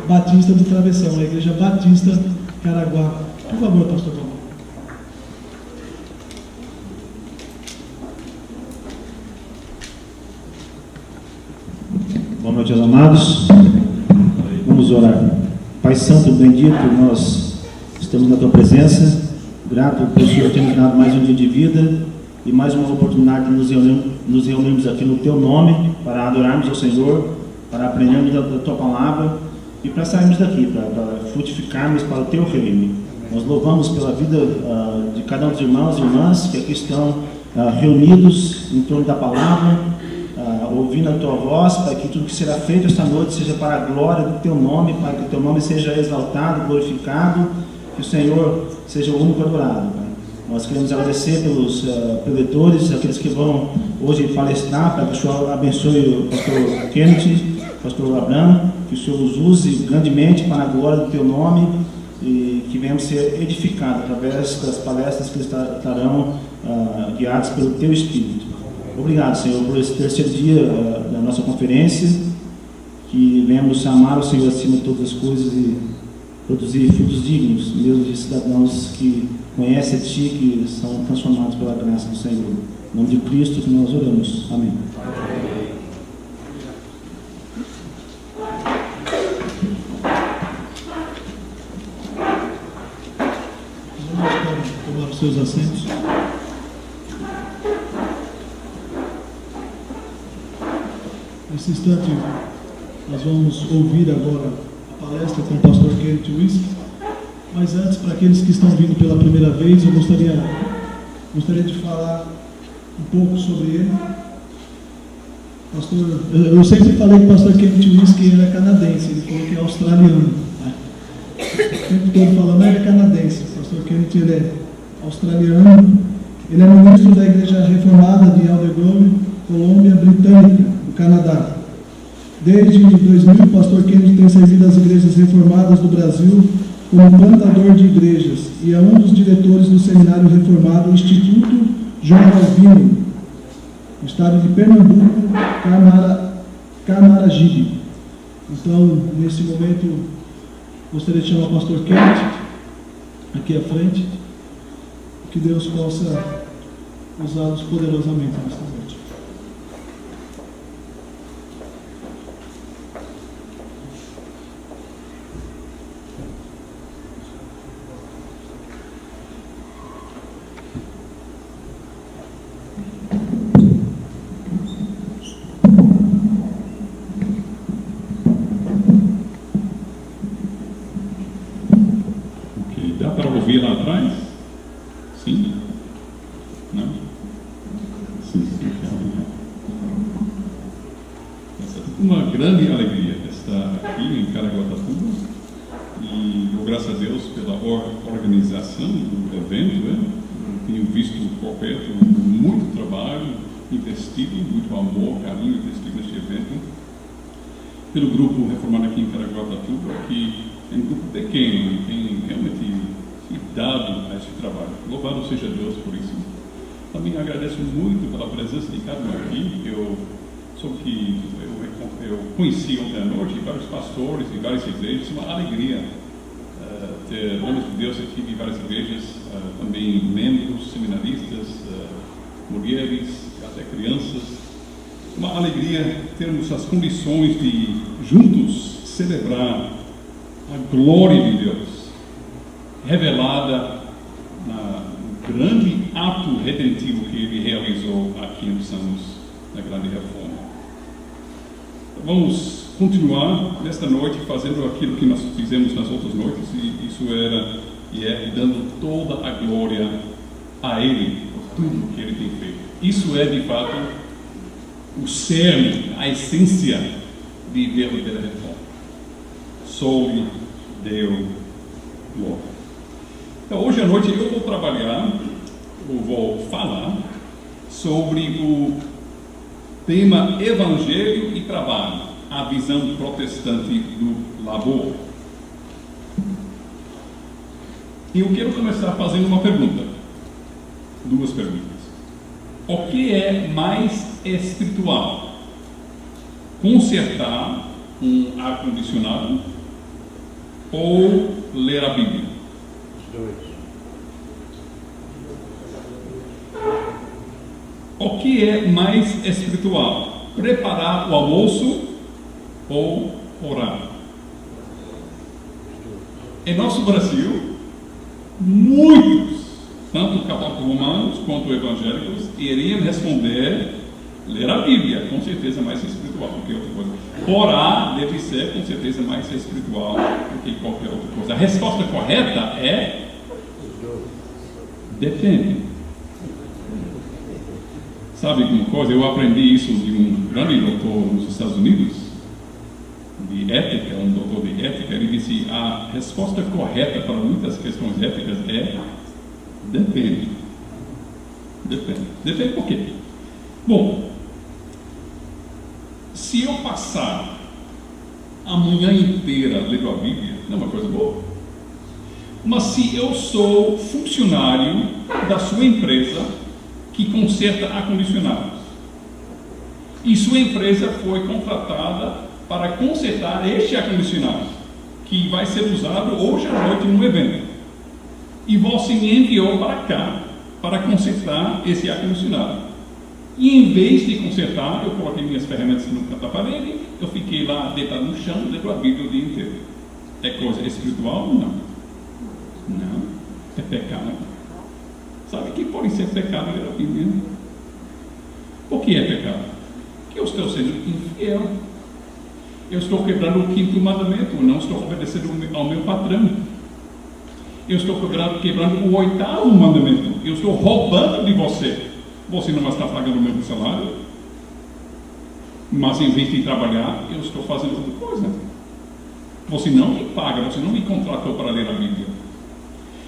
Batista do Travessão, a Igreja Batista Caraguá. Por favor, pastor Paulo. Boa noite, meus amados. Vamos orar. Pai Santo, bendito, nós estamos na Tua presença, grato por o Senhor ter nos dado mais um dia de vida e mais uma oportunidade de nos reunirmos aqui no Teu nome, para adorarmos ao Senhor, para aprendermos da Tua palavra e para sairmos daqui, para frutificarmos para o Teu reino. Nós louvamos pela vida de cada um dos irmãos e irmãs que aqui estão reunidos em torno da palavra, ouvindo a Tua voz, para que tudo que será feito esta noite seja para a glória do Teu nome, para que o Teu nome seja exaltado, glorificado, que o Senhor seja o único adorado, Pai. Nós queremos agradecer pelos preletores, aqueles que vão hoje palestrar, para que o Senhor abençoe o pastor Kenneth, o pastor Abraham, que o Senhor os use grandemente para a glória do Teu nome e que venhamos ser edificados através das palestras que estarão guiadas pelo Teu Espírito. Obrigado, Senhor, por esse terceiro dia da nossa conferência, que venhamos amar o Senhor acima de todas as coisas e produzir frutos dignos, mesmo de cidadãos que conhecem a Ti, que são transformados pela graça do Senhor. Em nome de Cristo que nós oramos. Amém. Vamos tomar os seus assentos. Nesse instante, nós vamos ouvir agora a palestra com o pastor Kenneth Wisk, mas antes, para aqueles que estão vindo pela primeira vez, eu gostaria de falar um pouco sobre ele. Pastor, eu sempre falei que o pastor Kenneth Wisk era canadense, ele falou que é australiano. Sempre todo falando, ele é canadense. O pastor Kenneth, ele é australiano, ele é ministro da Igreja Reformada de Aldegrove, Colômbia Britânica, do Canadá. Desde 2000, o pastor Kenneth tem servido as igrejas reformadas do Brasil como plantador de igrejas e é um dos diretores do Seminário Reformado Instituto João Calvino, no estado de Pernambuco, Camaragibe. Então, nesse momento, gostaria de chamar o pastor Kenneth aqui à frente, que Deus possa usá-los poderosamente nesta noite. ouvi lá atrás? Sim? Não? Sim. Uma grande alegria estar aqui em Caraguatatuba e dou graças a Deus pela organização do evento. Tenho visto por perto muito trabalho investido, muito amor, carinho investido neste evento pelo grupo reformado aqui em Caraguatatuba, que é um grupo pequeno e tem realmente dado a este trabalho. Louvado seja Deus por isso. Também agradeço muito pela presença de cada um aqui. Eu conheci ontem à noite vários pastores de várias igrejas. Uma alegria ter homens de Deus aqui de várias igrejas, também membros, seminaristas, mulheres, até crianças. Uma alegria termos as condições de juntos celebrar a glória de Deus revelada no grande ato redentivo que Ele realizou há 500 anos na grande reforma. Vamos continuar nesta noite fazendo aquilo que nós fizemos nas outras noites, e isso é dando toda a glória a Ele por tudo que Ele tem feito. Isso é de fato o cerne, a essência de verdadeira reforma. Só lhe deu glória. Então, hoje à noite eu vou falar sobre o tema Evangelho e Trabalho, a visão protestante do labor. E eu quero começar fazendo uma pergunta, duas perguntas. O que é mais espiritual? Consertar um ar-condicionado ou ler a Bíblia? O que é mais espiritual? Preparar o almoço ou orar? Em nosso Brasil, muitos, tanto católicos romanos quanto evangélicos, iriam responder: ler a Bíblia, com certeza mais espiritual do que outra coisa. Orar deve ser, com certeza, mais espiritual do que qualquer outra coisa. A resposta correta é: depende. Sabe uma coisa? Eu aprendi isso de um grande doutor nos Estados Unidos, de ética, um doutor de ética. Ele disse: a resposta correta para muitas questões éticas é: depende. Depende. Depende por quê? Bom, se eu passar a manhã inteira lendo a Bíblia, não é uma coisa boa. Mas se eu sou funcionário da sua empresa que conserta ar-condicionados, e sua empresa foi contratada para consertar este ar-condicionado, que vai ser usado hoje à noite no evento, e você me enviou para cá para consertar esse ar-condicionado, e em vez de consertar, eu coloquei minhas ferramentas no canto da parede, eu fiquei lá deitado no chão, lendo a Bíblia o dia inteiro. É coisa espiritual? Não. Não. É pecado. Sabe que pode ser pecado ler a Bíblia? Por que é pecado? Porque eu estou sendo infiel. Eu estou quebrando o 5º mandamento, eu não estou obedecendo ao meu patrão. Eu estou quebrando o 8º mandamento. Eu estou roubando de você. Você não vai estar pagando o mesmo salário, mas em vez de trabalhar, eu estou fazendo outra coisa. Você não me paga, você não me contratou para ler a Bíblia.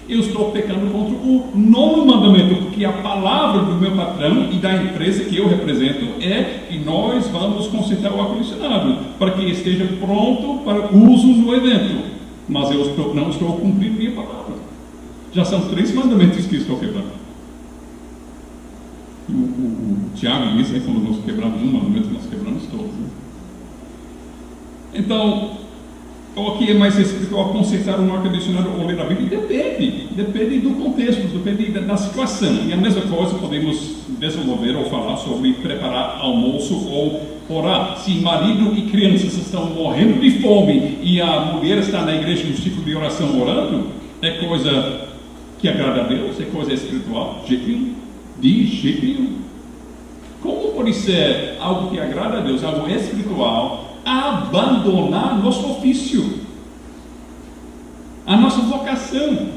Eu estou pecando contra o 9º mandamento, porque a palavra do meu patrão e da empresa que eu represento é que nós vamos consertar o ar-condicionado para que esteja pronto para uso no evento. Mas eu não estou cumprindo minha palavra. Já são 3 mandamentos que estou quebrando. O Tiago diz que quando nós quebramos um mandamento, nós quebramos todos. Né? Então, o que é mais espiritual, consertar um ar-condicionado ou ler a Bíblia? Depende do contexto, depende da situação. E a mesma coisa podemos desenvolver ou falar sobre preparar almoço ou orar. Se marido e crianças estão morrendo de fome e a mulher está na igreja no ciclo de oração orando, é coisa que agrada a Deus? É coisa espiritual? De jeito nenhum. Como pode ser algo que agrada a Deus, algo espiritual, abandonar nosso ofício, a nossa vocação?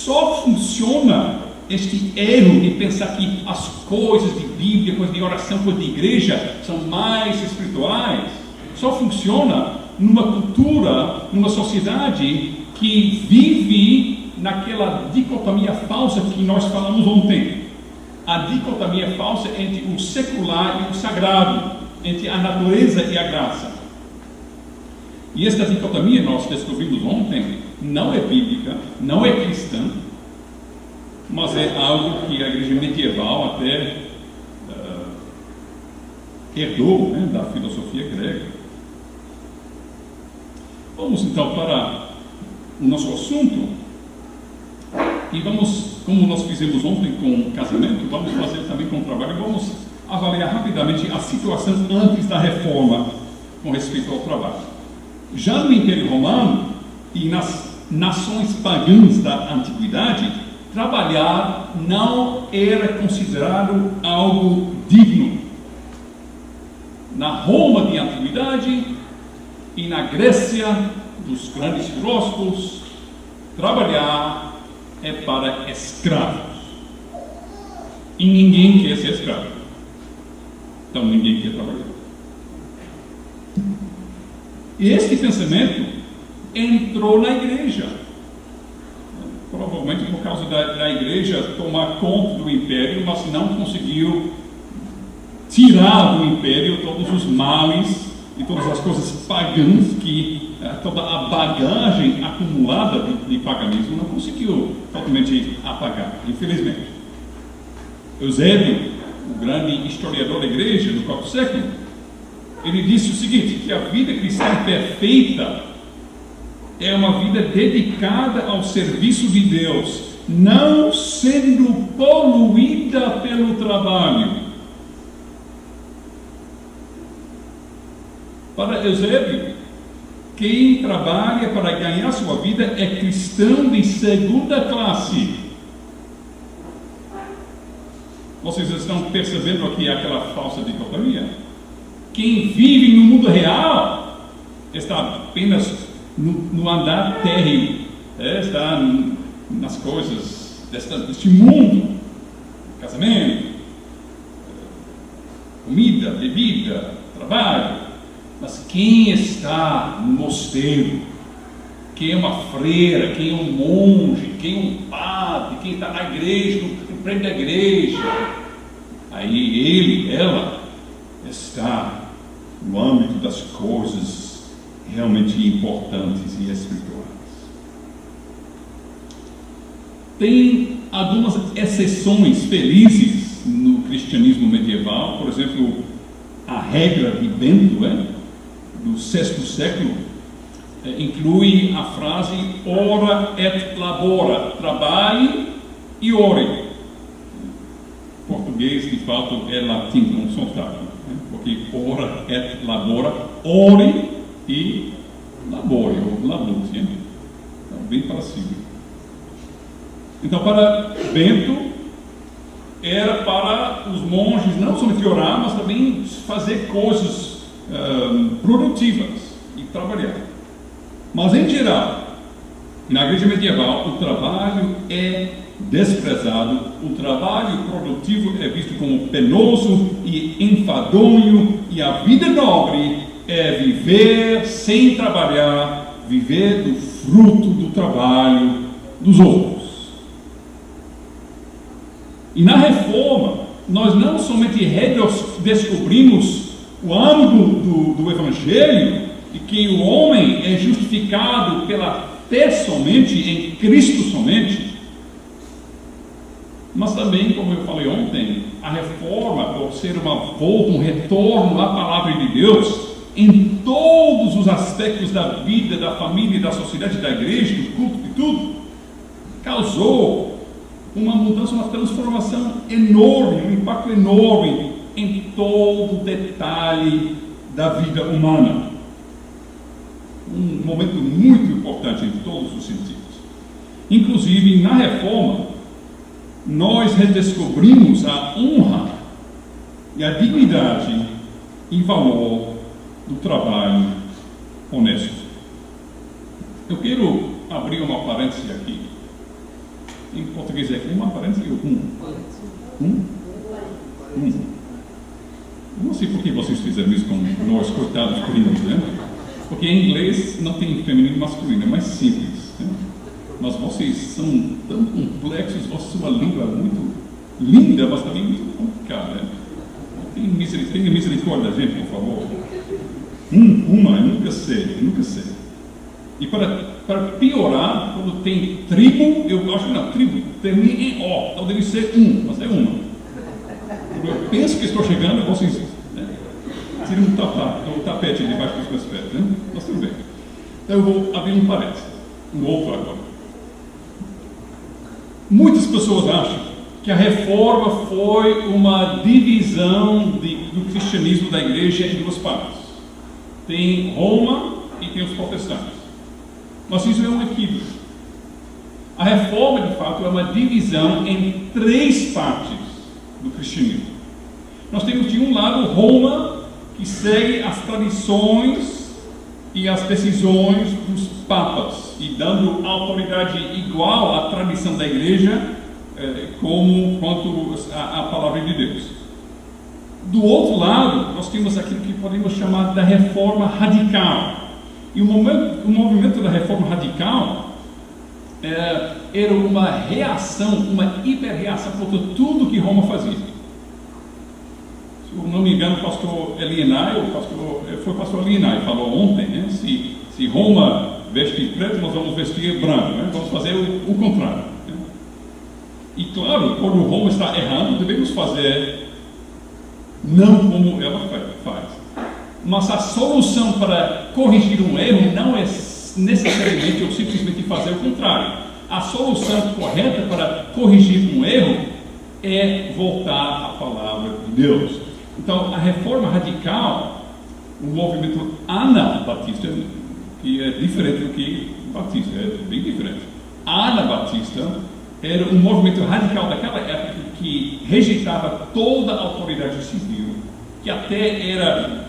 só funciona este erro de pensar que as coisas de Bíblia, coisas de oração, coisas de igreja são mais espirituais. Só funciona numa cultura, numa sociedade que vive naquela dicotomia falsa que nós falamos ontem. A dicotomia falsa entre o secular e o sagrado, entre a natureza e a graça. E esta dicotomia nós descobrimos ontem não é bíblica, não é cristã, mas é algo que a igreja medieval até herdou, né, da filosofia grega. Vamos então para o nosso assunto e vamos, como nós fizemos ontem com o casamento, vamos fazer também com o trabalho. Vamos avaliar rapidamente a situação antes da reforma com respeito ao trabalho. Já no Império Romano e nas nações pagãs da antiguidade, trabalhar não era considerado algo digno. Na Roma de antiguidade e na Grécia dos grandes filósofos, trabalhar é para escravos. E ninguém quer ser escravo. Então ninguém quer trabalhar. E este pensamento entrou na igreja. Provavelmente por causa da igreja tomar conta do império, mas não conseguiu tirar do império todos os males e todas as coisas pagãs que toda a bagagem acumulada de paganismo não conseguiu totalmente apagar, infelizmente. Eusébio, o grande historiador da igreja do quarto século, ele disse o seguinte, que a vida cristã perfeita é uma vida dedicada ao serviço de Deus, não sendo poluída pelo trabalho. Para Eusébio, quem trabalha para ganhar sua vida é cristão de segunda classe. Vocês estão percebendo aqui aquela falsa dicotomia? Quem vive no mundo real está apenas no andar térreo, está nas coisas deste mundo, casamento, comida, bebida, trabalho. Mas quem está no mosteiro, quem é uma freira, quem é um monge, quem é um padre, quem está na igreja, no prédio da igreja, aí ela está no âmbito das coisas realmente importantes e espirituais. Tem algumas exceções felizes no cristianismo medieval, por exemplo, a regra de Bento, do sexto século, inclui a frase ora et labora, trabalhe e ore. O português, de fato, é latim, não sotaque, porque ora et labora, ore e labore, ou labore, então, bem parecido. Então, para Bento, era para os monges não somente orar, mas também fazer coisas produtivas e trabalhar. Mas em geral, na igreja medieval, o trabalho é desprezado, o trabalho produtivo é visto como penoso e enfadonho, e a vida nobre é viver sem trabalhar, viver do fruto do trabalho dos outros. E na reforma, nós não somente redescobrimos o âmbito do Evangelho, e que o homem é justificado pela fé somente, em Cristo somente, mas também, como eu falei ontem, a reforma, por ser uma volta, um retorno à palavra de Deus, em todos os aspectos da vida, da família, da sociedade, da igreja, do culto e tudo, causou uma mudança, uma transformação enorme, um impacto enorme em todo detalhe da vida humana. Um momento muito importante em todos os sentidos. Inclusive, na reforma, nós redescobrimos a honra e a dignidade e valor do trabalho honesto. Eu quero abrir uma parêntese aqui. Em português é uma parêntese ou Não sei por que vocês fizeram isso com nós, coitados primos, né? Porque em inglês não tem feminino e masculino, é mais simples. Né? Mas vocês são tão complexos, sua língua é muito linda, mas também muito complicada. Né? Tenha misericórdia da gente, por favor. Eu nunca sei. E para piorar, quando tem tribo, eu acho que na tribo termina em O, então deve ser mas é uma. Eu penso que estou chegando, vocês tiram o tapete debaixo dos meus pés, né? Mas tudo bem. Então eu vou abrir um parênteses, um outro agora. Muitas pessoas acham que a reforma foi uma divisão do cristianismo da igreja em duas partes. Tem Roma e tem os protestantes. Mas isso é um equívoco. A reforma, de fato, é uma divisão em 3 partes do cristianismo. Nós temos de um lado Roma, que segue as tradições e as decisões dos papas, e dando autoridade igual à tradição da igreja, quanto à palavra de Deus. Do outro lado, nós temos aquilo que podemos chamar da reforma radical. E o movimento da reforma radical era uma reação, uma hiperreação contra tudo que Roma fazia. Se eu não me engano, o pastor Elienay falou ontem, né? Se Roma veste preto, nós vamos vestir branco, né? Vamos fazer o contrário. Né? E claro, quando Roma está errando, devemos fazer não como ela faz. Mas a solução para corrigir um erro não é necessariamente ou simplesmente fazer o contrário. A solução correta para corrigir um erro é voltar à palavra de Deus. Então, a reforma radical, o movimento anabatista, que é diferente do que batista, é bem diferente. Anabatista era um movimento radical daquela época que rejeitava toda a autoridade civil, que até era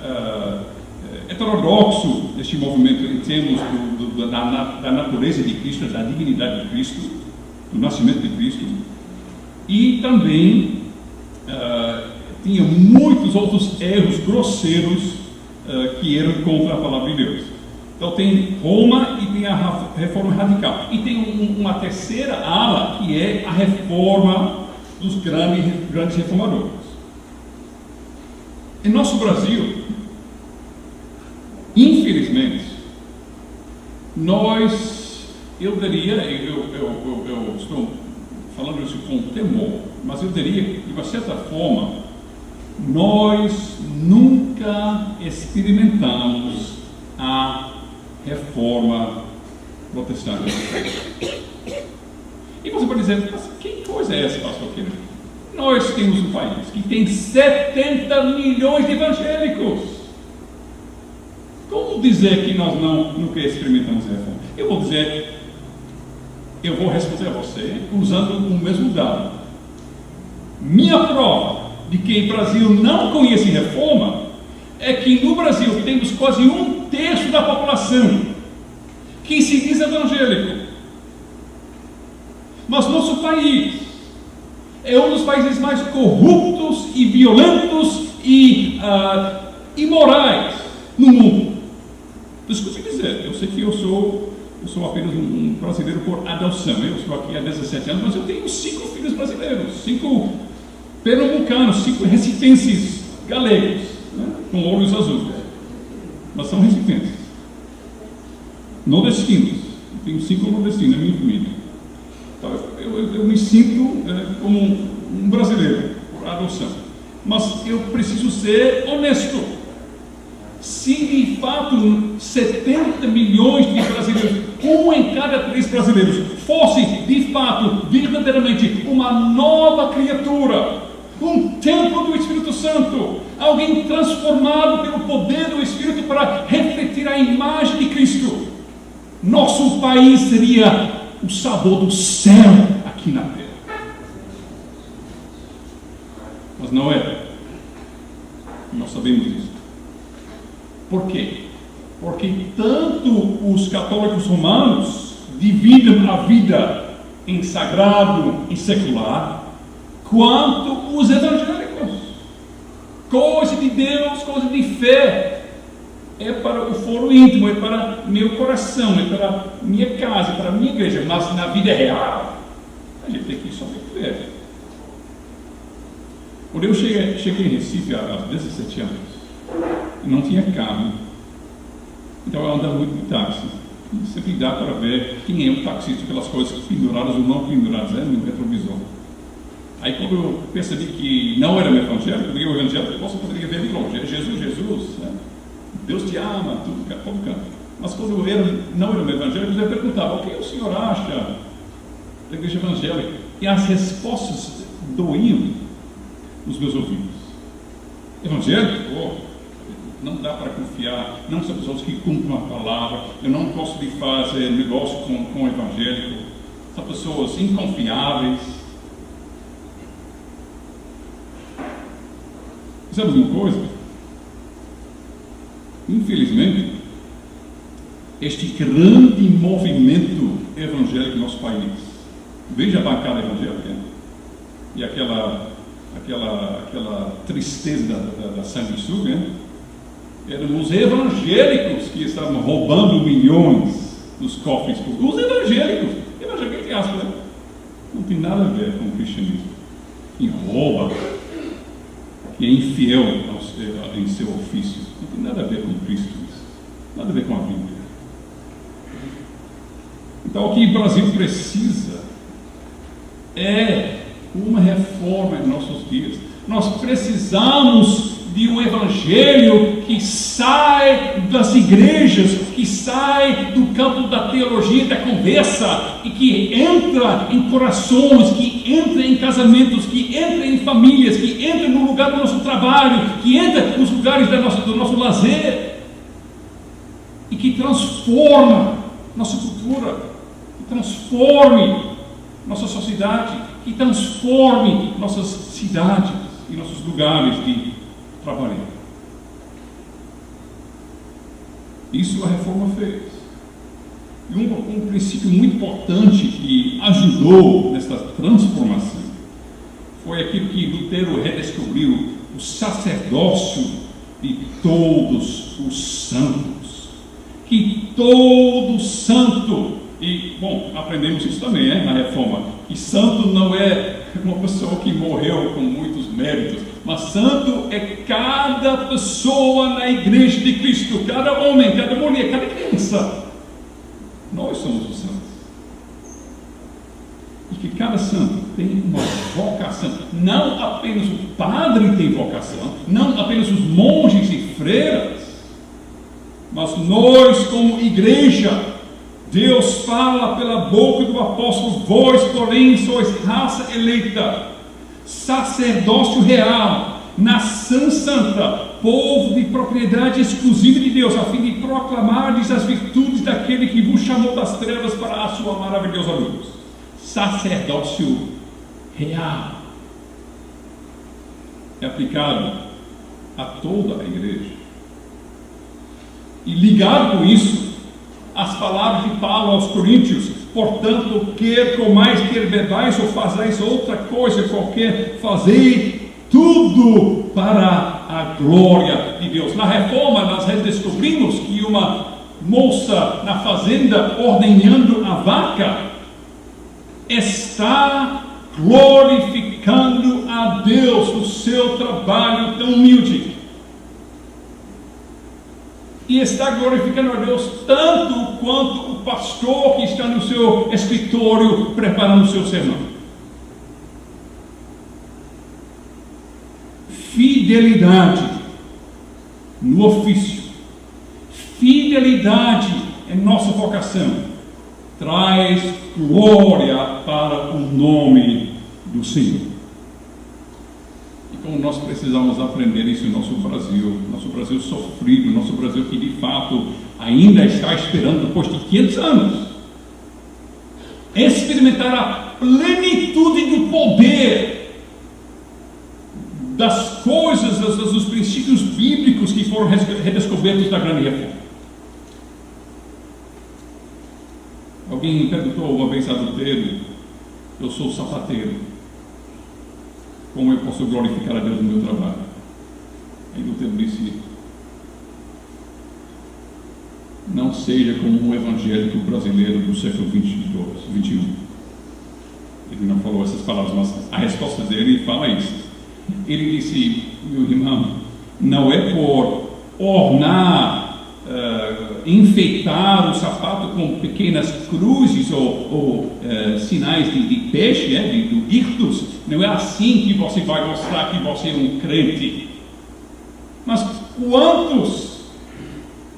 heterodoxo este movimento em termos da natureza de Cristo, da dignidade de Cristo, do nascimento de Cristo, e também tinha muitos outros erros grosseiros que eram contra a palavra de Deus. Então tem Roma e tem a reforma radical. E tem uma terceira ala, que é a reforma dos grandes reformadores. Em nosso Brasil, infelizmente, eu estou falando isso com temor, mas eu diria que, de uma certa forma, nós nunca experimentamos a reforma protestante. E você pode dizer, mas que coisa é essa, pastor Kennedy? Nós temos um país que tem 70 milhões de evangélicos. Como dizer que nós nunca experimentamos a reforma? Eu vou responder a você usando o mesmo dado. Minha prova de que o Brasil não conhece reforma é que no Brasil temos quase 1/3 da população que se diz evangélico. Mas nosso país é um dos países mais corruptos e violentos e imorais no mundo. Desculpe dizer, eu sei que eu sou apenas um brasileiro por adoção. Eu estou aqui há 17 anos, mas eu tenho 5 filhos brasileiros, 5 pernambucanos, 5 recifenses galegos, né, com olhos azuis. Mas são recifenses. Nordestinos. Eu tenho 5 nordestinos na minha família. Então, eu me sinto como um brasileiro por adoção. Mas eu preciso ser honesto. Se de fato 70 milhões de brasileiros, 1 em cada 3 brasileiros, fosse de fato, verdadeiramente, uma nova criatura, um templo do Espírito Santo, alguém transformado pelo poder do Espírito para refletir a imagem de Cristo, nosso país seria o sabor do céu aqui na terra. Mas não é. Nós sabemos isso. Por quê? Porque tanto os católicos romanos dividem a vida em sagrado e secular, quanto os evangélicos. Coisa de Deus, coisa de fé. É para o foro íntimo, é para meu coração, é para minha casa, é para minha igreja. Mas na vida real, a gente tem que ir só com fé. Quando eu cheguei em Recife há 17 anos, e não tinha carro, então eu andava muito de táxi. E sempre dá para ver quem é o taxista pelas coisas penduradas ou não penduradas no retrovisor. Aí quando eu percebi que não era meu evangélico, porque o evangélico você poderia ver de longe, é Jesus, Jesus, né? Deus te ama, tudo, todo canto. Mas quando não era meu evangélico, eu perguntava: o que o senhor acha da igreja evangélica? E as respostas doíam nos meus ouvidos. Evangélico? Não dá para confiar, não são pessoas que cumprem a palavra, eu não gosto de fazer negócio com o evangélico, são pessoas inconfiáveis. Sabe uma coisa? Infelizmente, este grande movimento evangélico no nosso país, veja a bancada evangélica e aquela tristeza da sanguessuga, eram os evangélicos que estavam roubando milhões dos cofres públicos. Os evangélicos, entre aspas, não tem nada a ver com o cristianismo. Quem rouba, que é infiel em seu ofício, não tem nada a ver com Cristo, nada a ver com a Bíblia. Então o que o Brasil precisa é uma reforma em nossos dias. Nós precisamos de um evangelho que sai das igrejas, que sai do campo da teologia, da conversa, e que entra em corações, que entra em casamentos, que entra em famílias, que entra no lugar do nosso trabalho, que entra nos lugares do nosso lazer, e que transforma nossa cultura, que transforme nossa sociedade, que transforme nossas cidades e nossos lugares de trabalho. Isso a reforma fez. E um princípio muito importante que ajudou nessa transformação foi aquilo que Lutero redescobriu: o sacerdócio de todos os santos. Que todo santo, e bom, aprendemos isso também na reforma, que santo não é uma pessoa que morreu com muitos méritos, mas santo é cada pessoa na igreja de Cristo, cada homem, cada mulher, cada criança. Nós somos os santos. E que cada santo tem uma vocação. Não apenas o padre tem vocação, não apenas os monges e freiras, mas nós como igreja. Deus fala pela boca do apóstolo: vós, porém, sois raça eleita, sacerdócio real, nação santa, povo de propriedade exclusiva de Deus, a fim de proclamardes as virtudes daquele que vos chamou das trevas para a sua maravilhosa luz. Sacerdócio real. É aplicado a toda a igreja. E ligado com isso, as palavras de Paulo aos Coríntios: portanto, quer comais, quer bebais, ou fazais outra coisa qualquer, fazei tudo para a glória de Deus. Na reforma, nós redescobrimos que uma moça na fazenda ordenhando a vaca está glorificando a Deus no seu trabalho tão humilde. E está glorificando a Deus tanto quanto o pastor que está no seu escritório preparando o seu sermão. Fidelidade no ofício, fidelidade em nossa vocação, traz glória para o nome do Senhor. Como nós precisamos aprender isso em nosso Brasil sofrido, nosso Brasil que de fato ainda está esperando, depois de 500 anos, experimentar a plenitude do poder das coisas, dos princípios bíblicos que foram redescobertos da grande reforma. Alguém perguntou uma vez a Lutero eu sou sapateiro. Como eu posso glorificar a Deus no meu trabalho? Aí Lutero disse: não seja como um evangélico brasileiro do século 21. Ele não falou essas palavras, mas a resposta dele fala isso. Ele disse: meu irmão, não é por ornar, enfeitar o sapato com pequenas cruzes ou sinais de peixe, do ictus. Não é assim que você vai mostrar que você é um crente. Mas quantos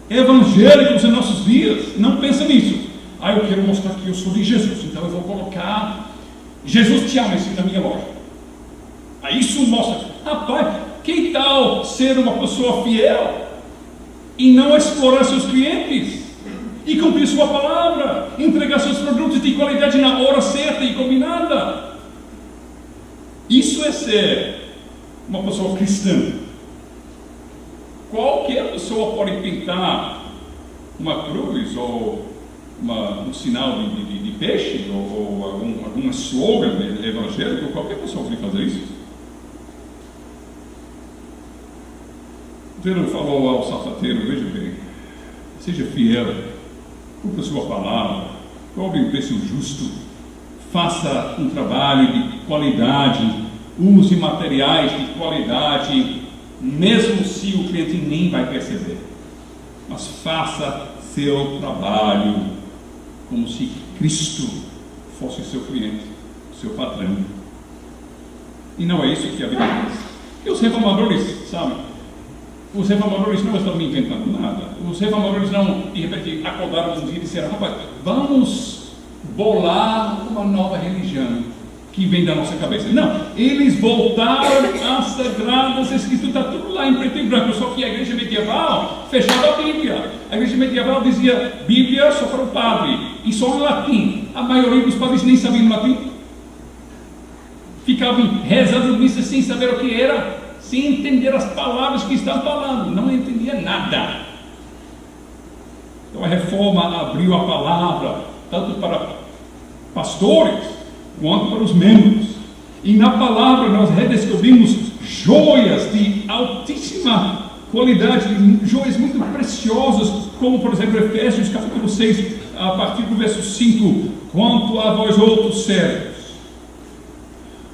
evangélicos em nossos dias não pensam nisso? Eu quero mostrar que eu sou de Jesus, então eu vou colocar Jesus te ama na minha loja. Isso mostra. Rapaz, que tal ser uma pessoa fiel e não explorar seus clientes e cumprir sua palavra, entregar seus produtos de qualidade na hora certa e combinada? Isso é ser uma pessoa cristã. Qualquer pessoa pode pintar uma cruz ou um sinal de peixe ou algum slogan evangélico. Qualquer pessoa pode fazer isso. Pedro falou ao sapateiro: veja bem, seja fiel, cumpra sua palavra, cobre um preço justo, faça um trabalho de qualidade, use materiais de qualidade, mesmo se o cliente nem vai perceber. Mas faça seu trabalho como se Cristo fosse seu cliente, seu patrão. E não é isso que a Bíblia diz. E os reformadores, sabe? Os reformadores não estão me inventando nada. Os reformadores não, de repente, acordaram um dia e disseram: rapaz, vamos bolar uma nova religião que vem da nossa cabeça. Não, eles voltaram às Sagradas Escrituras. Está tudo lá em preto e branco. Só que a igreja medieval fechava a Bíblia. A igreja medieval dizia Bíblia só para o padre e só em latim. A maioria dos padres nem sabiam latim. Ficavam rezando missa sem saber o que era, sem entender as palavras que estão falando. Não entendia nada. Então a reforma abriu a palavra tanto para pastores quanto para os membros. E na palavra nós redescobrimos joias de altíssima qualidade, joias muito preciosas, como por exemplo Efésios capítulo 6, a partir do verso 5: quanto a vós outros servos,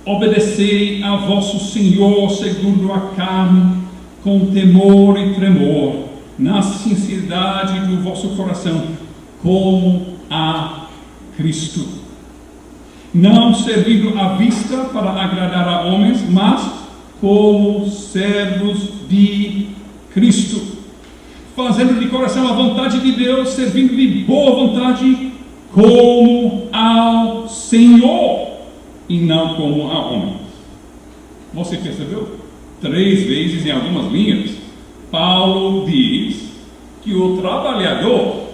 obedecei a vosso Senhor segundo a carne, com temor e tremor, na sinceridade do vosso coração, como a Cristo, não servindo à vista para agradar a homens, mas como servos de Cristo, fazendo de coração a vontade de Deus, servindo de boa vontade, como ao Senhor e não como a homens. Você percebeu? 3 vezes em algumas linhas, Paulo diz que o trabalhador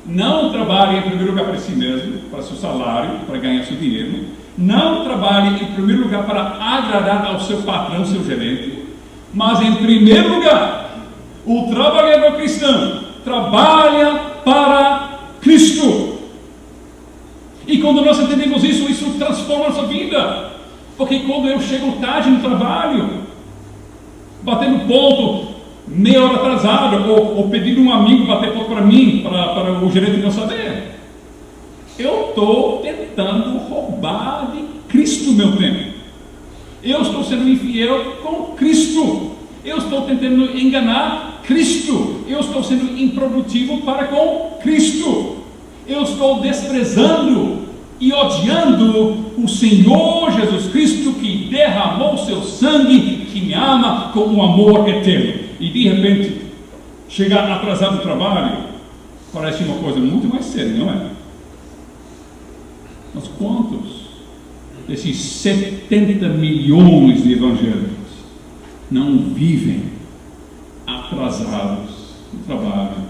não trabalhe em primeiro lugar para si mesmo, para seu salário, para ganhar seu dinheiro. Não trabalhe em primeiro lugar para agradar ao seu patrão, seu gerente. Mas em primeiro lugar, o trabalhador cristão trabalha para Cristo. E quando nós entendemos isso, isso transforma a nossa vida. Porque quando eu chego tarde no trabalho, batendo ponto, meia hora atrasado, ou pedindo um amigo bater ponto para mim, para o gerente não saber, eu estou tentando roubar de Cristo meu tempo. Eu estou sendo infiel com Cristo. Eu estou tentando enganar Cristo. Eu estou sendo improdutivo para com Cristo. Eu estou desprezando e odiando o Senhor Jesus Cristo, que derramou seu sangue, que me ama com um amor eterno. E de repente, chegar atrasado no trabalho parece uma coisa muito mais séria, não é? Mas quantos desses 70 milhões de evangélicos não vivem atrasados no trabalho?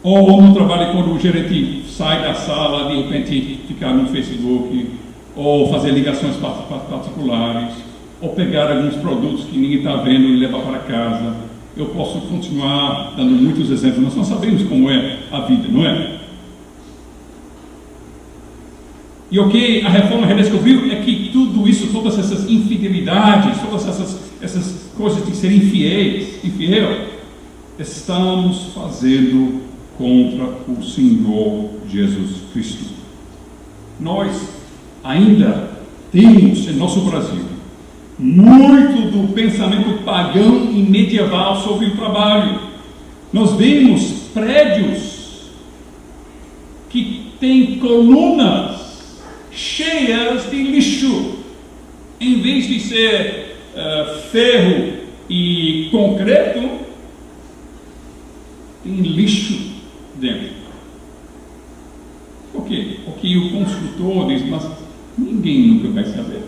Ou no trabalho, quando o gerente sai da sala, de repente ficar no Facebook, ou fazer ligações particulares, ou pegar alguns produtos que ninguém está vendo e levar para casa. Eu posso continuar dando muitos exemplos. Nós não sabemos como é a vida, não é? E o que a reforma redescobriu é que tudo isso, todas essas infidelidades, todas essas coisas de ser infiel, estamos fazendo contra o Senhor Jesus Cristo. Nós ainda temos em nosso Brasil muito do pensamento pagão e medieval sobre o trabalho. Nós vemos prédios que têm colunas cheias de lixo, em vez de ser ferro e concreto, tem lixo dentro. Por quê? Porque o construtor diz, mas ninguém nunca vai saber.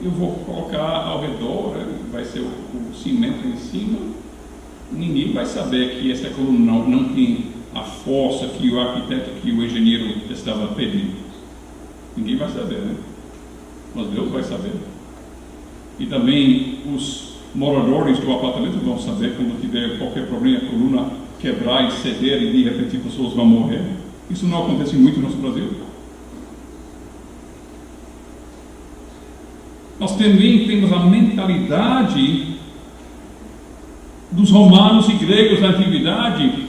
Eu vou colocar ao redor, vai ser o cimento em cima, ninguém vai saber que essa coluna não tem a força que o arquiteto, que o engenheiro estava pedindo. Ninguém vai saber, né? Mas Deus vai saber. E também os moradores do apartamento vão saber quando tiver qualquer problema, a coluna quebrar e ceder e de repente pessoas vão morrer. Isso não acontece muito no nosso Brasil. Nós também temos a mentalidade dos romanos e gregos da antiguidade,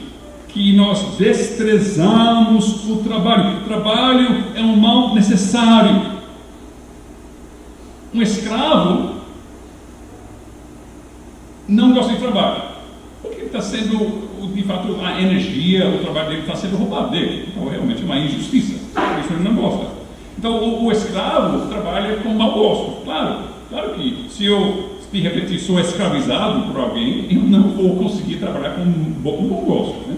que nós desprezamos o trabalho. O trabalho é um mal necessário. Um escravo não gosta de trabalho, porque ele está sendo, de fato, a energia, o trabalho dele está sendo roubado dele. Então, realmente é uma injustiça. Por isso ele não gosta. Então, o escravo trabalha com mau gosto. Claro que se eu, de repente, sou escravizado por alguém, eu não vou conseguir trabalhar com bom gosto, né?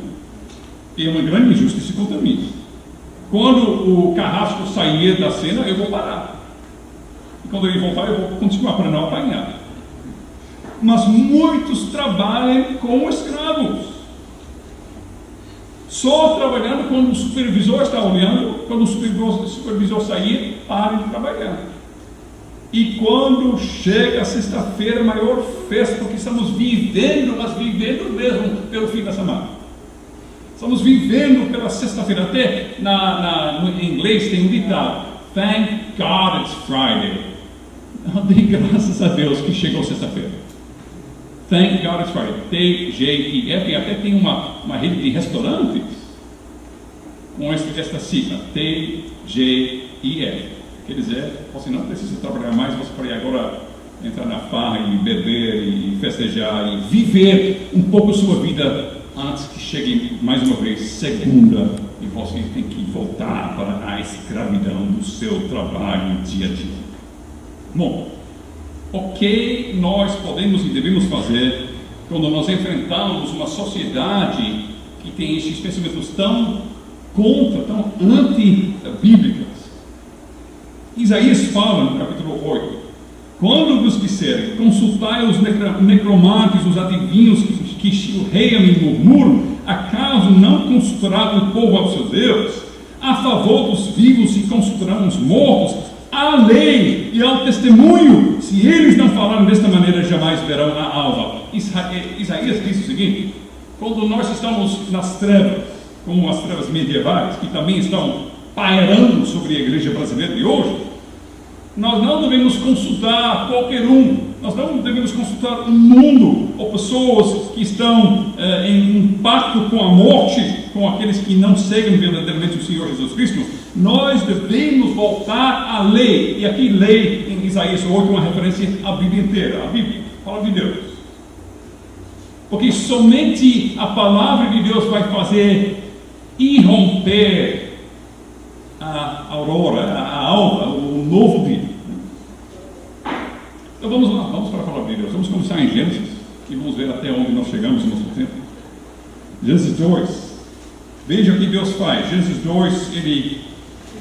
E é uma grande injustiça contra mim. Quando o carrasco sair da cena, eu vou parar. E quando ele voltar, eu vou continuar para não apanhar. Mas muitos trabalham como escravos. Só trabalhando quando o supervisor está olhando, quando o supervisor sair, para de trabalhar. E quando chega a sexta-feira, a maior festa, porque estamos vivendo, mas vivendo mesmo pelo fim da semana. Estamos vivendo pela sexta-feira. Até no inglês tem um ditado: Thank God it's Friday. Dê graças a Deus que chegou sexta-feira. Thank God it's Friday. TGIF. Até tem uma rede de restaurantes com esta sigla, TGIF. Quer dizer, você não precisa trabalhar mais, você pode agora entrar na farra e beber e festejar e viver um pouco a sua vida antes que chegue mais uma vez segunda e você tem que voltar para a escravidão do seu trabalho dia a dia. Bom, o que nós podemos e devemos fazer quando nós enfrentamos uma sociedade que tem esses pensamentos tão anti-bíblicos? Isaías fala no capítulo 8: quando vos disserem, consultai os necromantes, os adivinhos, que o rei me murmuram, acaso não consultará o povo ao seu Deus? A favor dos vivos e consultarão os mortos? À lei e ao testemunho, se eles não falarem desta maneira, jamais verão a alva. Isaías diz o seguinte: quando nós estamos nas trevas, como as trevas medievais, que também estão pairando sobre a igreja brasileira de hoje, nós não devemos consultar qualquer nós não devemos consultar o mundo, ou pessoas que estão em um pacto com a morte, com aqueles que não seguem verdadeiramente o Senhor Jesus Cristo. Nós devemos voltar à lei, e aqui lei em Isaías 8 é uma referência à Bíblia inteira, a Bíblia, a palavra de Deus, porque somente a palavra de Deus vai fazer irromper a aurora, a alva, o novo dia. Então vamos lá, vamos para a palavra de Deus. Vamos começar em Gênesis e vamos ver até onde nós chegamos no nosso tempo. Gênesis 2. Veja o que Deus faz. Gênesis 2,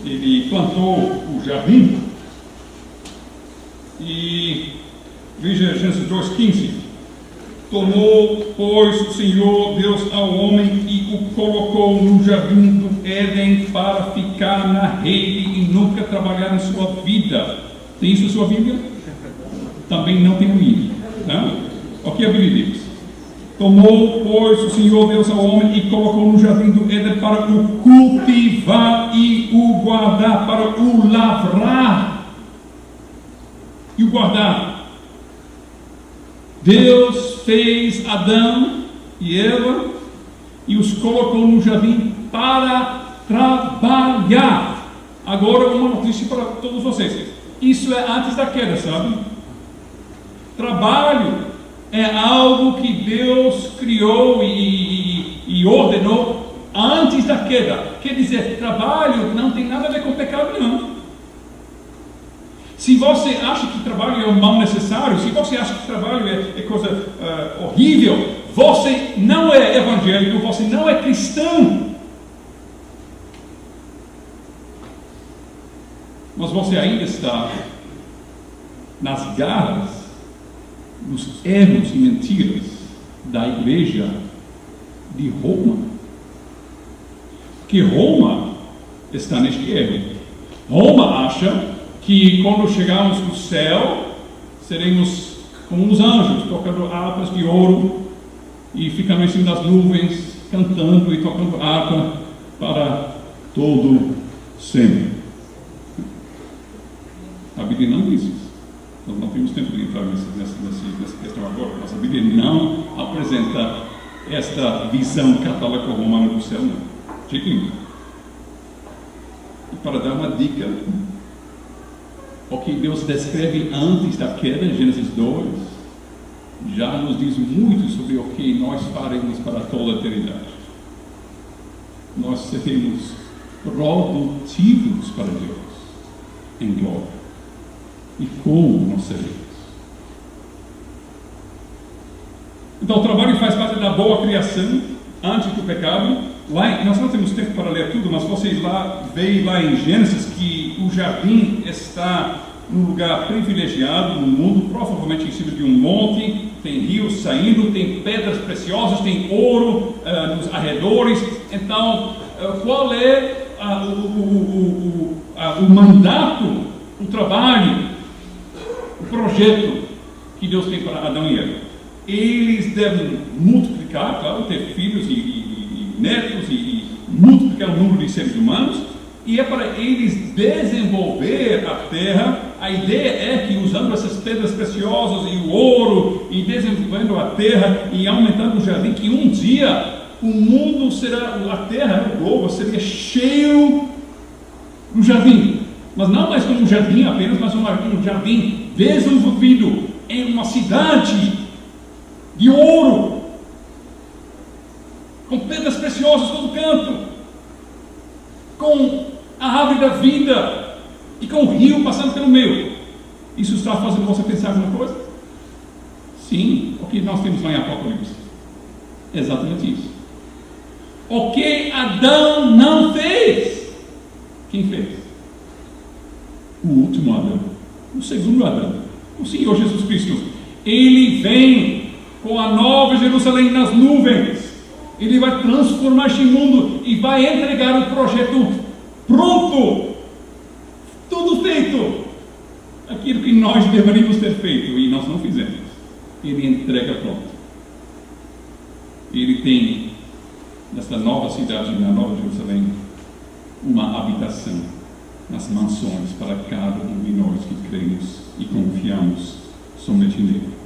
ele plantou o jardim. E veja Gênesis 2:15. Tomou, pois, o Senhor Deus ao homem e o colocou no jardim do Éden para ficar na rede e nunca trabalhar em sua vida. Tem isso na sua Bíblia? Também não tem a minha. Tá? O que a Bíblia diz? Tomou, pois, o Senhor Deus ao homem e colocou no jardim do Éden para o cultivar e o guardar, para o lavrar e o guardar. Deus fez Adão e Eva e os colocou no jardim para trabalhar. Agora uma notícia para todos vocês. Isso é antes da queda, sabe? Trabalho é algo que Deus criou e ordenou antes da queda. Quer dizer, trabalho não tem nada a ver com pecado, não. Se você acha que trabalho é um mal necessário, se você acha que trabalho é coisa horrível, você não é evangélico, você não é cristão. Mas você ainda está nas garras, nos erros e mentiras da igreja de Roma. Porque Roma está neste erro. Roma acha que quando chegarmos no céu, seremos como os anjos, tocando harpas de ouro e ficando em cima das nuvens, cantando e tocando harpa para todo sempre. A Bíblia não diz isso. Nós não temos tempo de entrar nessa questão agora, mas a Bíblia não apresenta esta visão católica romana do céu, não. E para dar uma dica, o que Deus descreve antes da queda, em Gênesis 2, já nos diz muito sobre o que nós faremos para toda a eternidade. Nós seremos produtivos para Deus em glória. E como nós seremos? Então o trabalho faz parte da boa criação antes do pecado. Lá, nós não temos tempo para ler tudo, mas vocês veem lá em Gênesis que o jardim está num lugar privilegiado no mundo, provavelmente em cima de um monte, tem rios saindo, tem pedras preciosas, tem ouro nos arredores. Então, qual é o mandato, o trabalho, o projeto que Deus tem para Adão e Eva? Eles devem multiplicar, claro, ter filhos e netos e multiplicar o número de seres humanos, e é para eles desenvolver a terra. A ideia é que usando essas pedras preciosas e o ouro, e desenvolvendo a terra e aumentando o jardim, que um dia o mundo será, a terra, o globo, seria cheio do jardim, mas não mais como um jardim apenas, mas um jardim desenvolvido em uma cidade de ouro, com pedras preciosas todo canto, com a árvore da vida e com o rio passando pelo meio. Isso está fazendo você pensar alguma coisa? Sim, o que nós temos lá em Apocalipse. Exatamente isso. O que Adão não fez, quem fez? O último Adão, o segundo Adão, o Senhor Jesus Cristo. Ele vem com a nova Jerusalém nas nuvens. Ele vai transformar este mundo e vai entregar o projeto pronto, tudo feito, aquilo que nós deveríamos ter feito e nós não fizemos. Ele entrega pronto. Ele tem nesta nova cidade, na Nova Jerusalém, uma habitação nas mansões para cada um de nós que cremos e confiamos somente nele.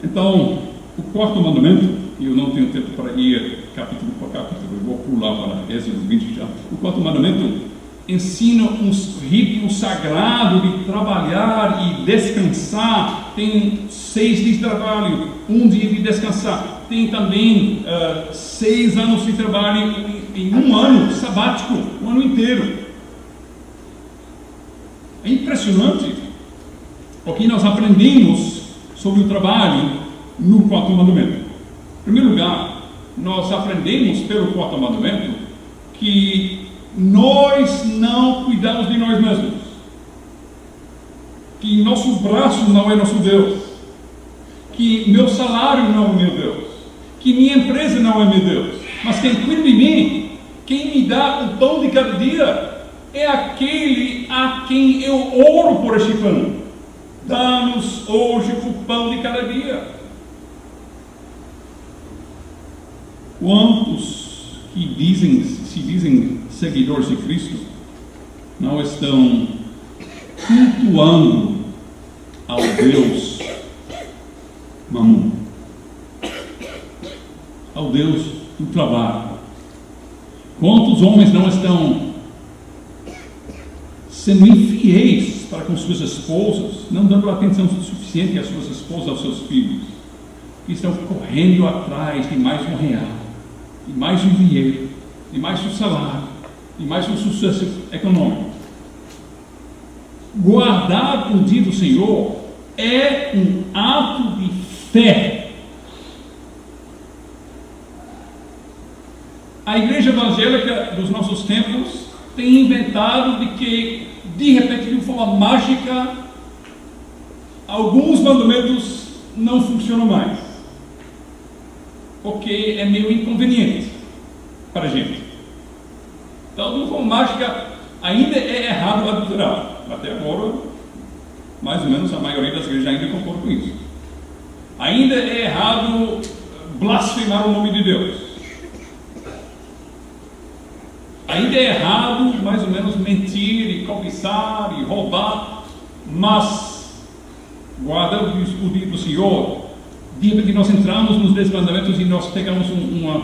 Então, o quarto mandamento, e eu não tenho tempo para ir capítulo por capítulo, eu vou pular para Êxodo 20 já. O quarto mandamento ensina um ritmo sagrado de trabalhar e descansar. Tem 6 dias de trabalho, 1 dia de descansar. Tem também 6 anos de trabalho em um ano sabático, um ano inteiro. É impressionante o que nós aprendemos sobre o trabalho no quarto mandamento. Em primeiro lugar, nós aprendemos pelo quarto mandamento que nós não cuidamos de nós mesmos, que nosso braço não é nosso Deus, que meu salário não é meu Deus, que minha empresa não é meu Deus, mas quem cuida de mim, quem me dá o pão de cada dia, é aquele a quem eu oro por este pão. Dá-nos hoje o pão de cada dia. Quantos que se dizem seguidores de Cristo não estão cultuando ao Deus Mamon, ao Deus do trabalho? Quantos homens não estão sendo infiéis para com suas esposas, não dando atenção suficiente às suas esposas, aos seus filhos, que estão correndo atrás de mais um real, de mais um dinheiro, de mais um salário, de mais um sucesso econômico? Guardar o dia do Senhor é um ato de fé. A igreja evangélica dos nossos tempos tem inventado de que, de repente, de uma forma mágica, alguns mandamentos não funcionam mais, porque é meio inconveniente para a gente. Então, de uma forma mágica, ainda é errado adulterar. Até agora, mais ou menos, a maioria das igrejas ainda concorda com isso. Ainda é errado blasfemar o nome de Deus. Ainda é errado, mais ou menos, mentir e cobiçar e roubar, mas guardar o dia do Senhor, de repente nós entramos nos 10 mandamentos e nós pegamos uma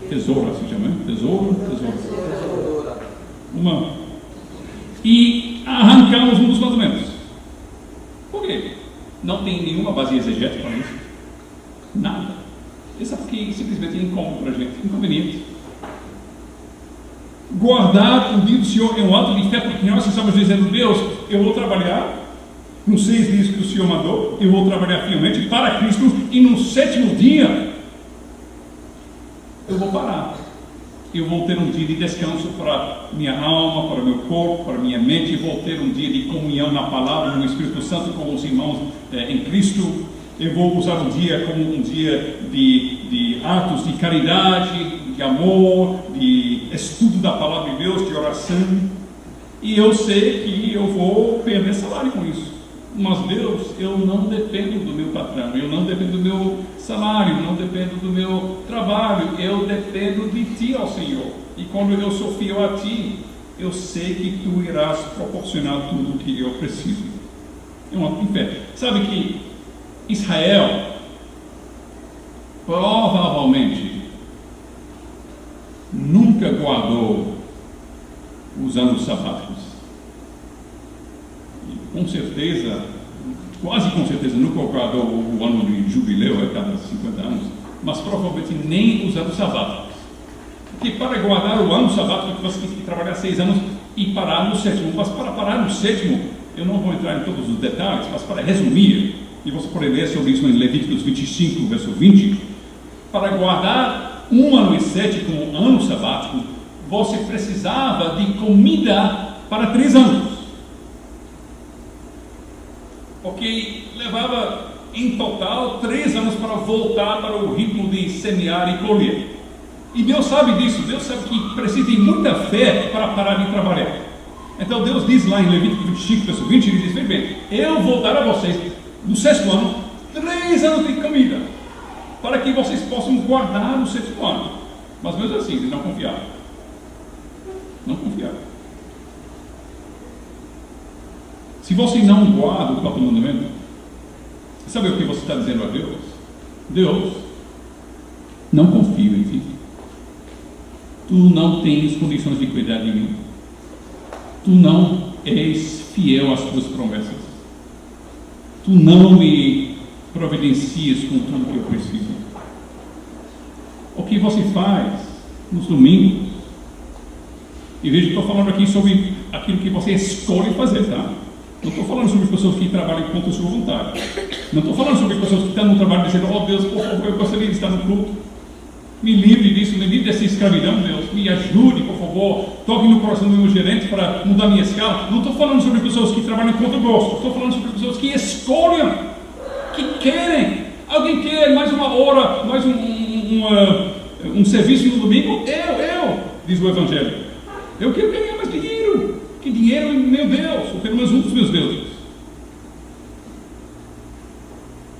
tesoura, se chama, tesoura, e arrancamos um dos mandamentos. Por quê? Não tem nenhuma base exegética para isso. Nada. Isso aqui simplesmente é incômodo para a gente, inconveniente. Guardar o dia do Senhor é um ato de fé, porque nós estamos dizendo: Deus, eu vou trabalhar nos 6 dias que o Senhor mandou, eu vou trabalhar fielmente para Cristo, e no 7º dia eu vou parar. Eu vou ter um dia de descanso para minha alma, para meu corpo, para minha mente. Vou ter um dia de comunhão na palavra, no Espírito Santo, com os irmãos em Cristo. Eu vou usar um dia como um dia de atos de caridade, de amor, de estudo da palavra de Deus, de oração. E eu sei que eu vou perder salário com isso. Mas Deus, eu não dependo do meu patrão, eu não dependo do meu salário, não dependo do meu trabalho, eu dependo de Ti, ó Senhor. E quando eu sou fiel a Ti, eu sei que Tu irás proporcionar tudo o que eu preciso. É um ato de fé. Sabe que Israel provavelmente nunca guardou os anos sabáticos. Com certeza, quase com certeza, nunca guardou o ano de jubileu, a cada 50 anos, mas provavelmente nem os anos sabáticos. Porque para guardar o ano sabático, você tem que trabalhar 6 anos e parar no 7º. Mas para parar no 7º, eu não vou entrar em todos os detalhes, mas para resumir, e você pode ler sobre isso em Levíticos 25, verso 20, para guardar um ano e 7 como ano sabático, você precisava de comida para 3 anos. Porque levava em total 3 anos para voltar para o ritmo de semear e colher. E Deus sabe disso, Deus sabe que precisa de muita fé para parar de trabalhar. Então Deus diz lá em Levítico 25, verso 20, Ele diz: bem, eu vou dar a vocês, no 6º ano, 3 anos de comida, para que vocês possam guardar no 7º ano. Mas mesmo assim, eles não confiaram. Não confiaram. Se você não guarda o 4º mandamento, sabe o que você está dizendo a Deus? Deus, não confio em ti. Tu não tens condições de cuidar de mim. Tu não és fiel às tuas promessas. Tu não me providencias com tudo que eu preciso. O que você faz nos domingos? E veja, estou falando aqui sobre aquilo que você escolhe fazer, tá? Não estou falando sobre pessoas que trabalham contra a sua vontade. Não estou falando sobre pessoas que estão no trabalho dizendo: oh Deus, por favor, eu gostaria de estar no culto. Me livre disso, me livre dessa escravidão, Deus. Me ajude, por favor. Toque no coração do meu gerente para mudar minha escala. Não estou falando sobre pessoas que trabalham contra o gosto. Estou falando sobre pessoas que escolhem, que querem. Alguém quer mais uma hora, mais um serviço no domingo? Eu, diz o Evangelho. Eu quero ganhar mais dinheiro. Que dinheiro, meu Deus, ou pelo menos um dos meus deuses.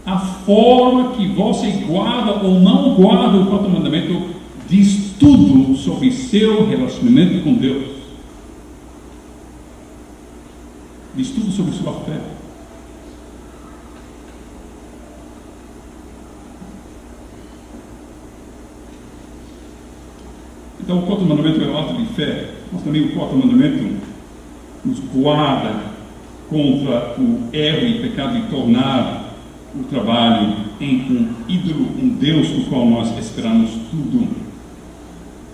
A forma que você guarda ou não guarda o 4º mandamento diz sobre seu relacionamento com Deus. Diz tudo sobre sua fé. Então, o quarto mandamento é o ato de fé, mas também o quarto mandamento nos guarda contra o erro e pecado de tornar o trabalho em um ídolo, um Deus do qual nós esperamos tudo.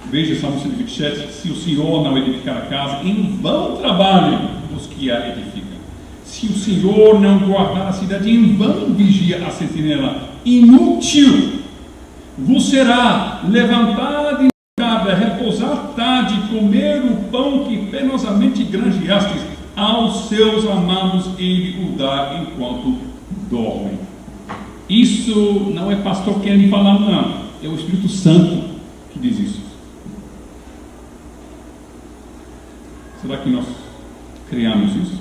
Veja Salmo 127, se o Senhor não edificar a casa, em vão trabalham os que a edificam. Se o Senhor não guardar a cidade, em vão vigia a sentinela. Inútil vos será levantar de madrugada, repousar tarde, comer o pão que penosamente granjeastes. Aos seus amados ele o dá enquanto dormem. Isso não é pastor Kenny falando, não. É o Espírito Santo que diz isso. Será que nós criamos isso?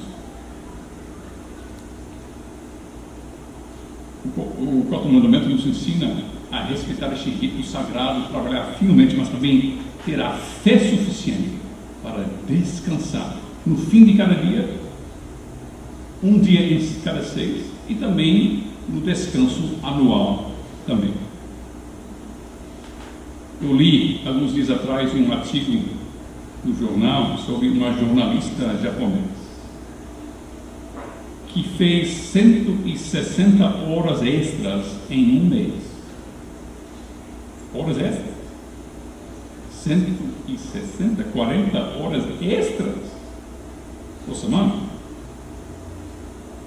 O quarto mandamento nos ensina a respeitar este rito sagrado, trabalhar fielmente, mas também ter a fé suficiente para descansar no fim de cada dia, um dia em cada 6, e também no descanso anual também. Eu li alguns dias atrás um artigo no jornal sobre uma jornalista japonesa que fez 160 horas extras em um mês. Horas extras? 160, 40 horas extras por semana?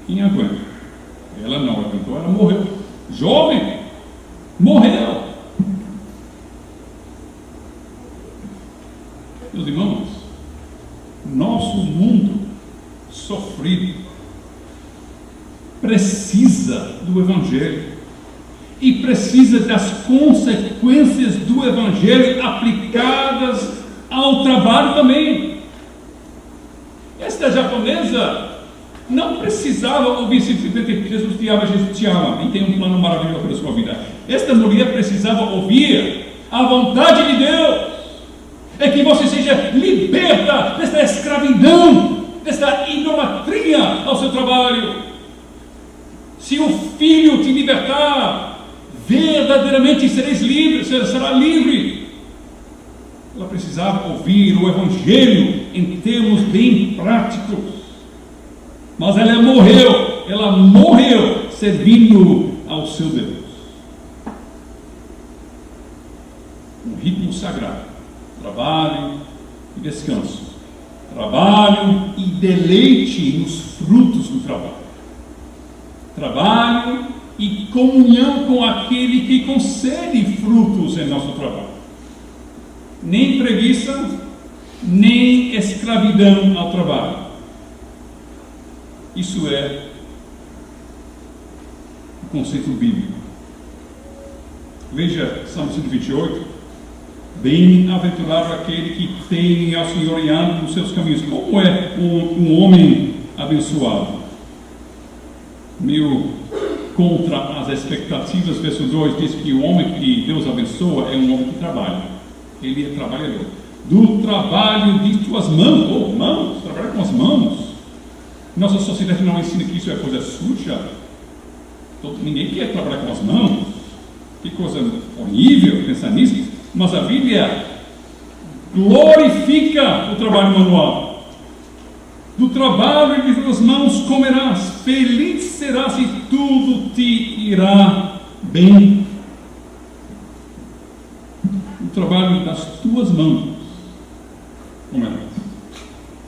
Quem aguenta? Ela não aguentou, ela morreu. Jovem! Morreu! Meus irmãos, nosso mundo sofrido precisa do Evangelho e precisa das consequências do Evangelho aplicadas ao trabalho também. Esta japonesa não precisava ouvir simplesmente Jesus te ama, Jesus te ama e tem um plano maravilhoso para a sua vida. Esta mulher precisava ouvir a vontade de Deus. É que você seja liberta desta escravidão, desta idolatria ao seu trabalho. Se o Filho te libertar, verdadeiramente sereis livre, será livre. Ela precisava ouvir o Evangelho em termos bem práticos. Mas ela morreu servindo ao seu Deus. Um ritmo sagrado. Trabalho e descanso. Trabalho e deleite nos frutos do trabalho. Trabalho e comunhão com aquele que concede frutos em nosso trabalho. Nem preguiça, nem escravidão ao trabalho. Isso é o conceito bíblico. Veja Salmo 128. Bem-aventurado aquele que teme ao Senhor e anda nos seus caminhos. Como é um homem abençoado? Meio contra as expectativas, verso 2 diz que o homem que Deus abençoa é um homem que trabalha. Ele é trabalhador. Do trabalho de tuas mãos, mãos, trabalhar com as mãos. Nossa sociedade não ensina que isso é coisa suja. Ninguém quer trabalhar com as mãos. Que coisa horrível pensar nisso. Mas a Bíblia glorifica o trabalho manual. Do trabalho de tuas mãos comerás, feliz serás e tudo te irá bem. O trabalho das tuas mãos comerás.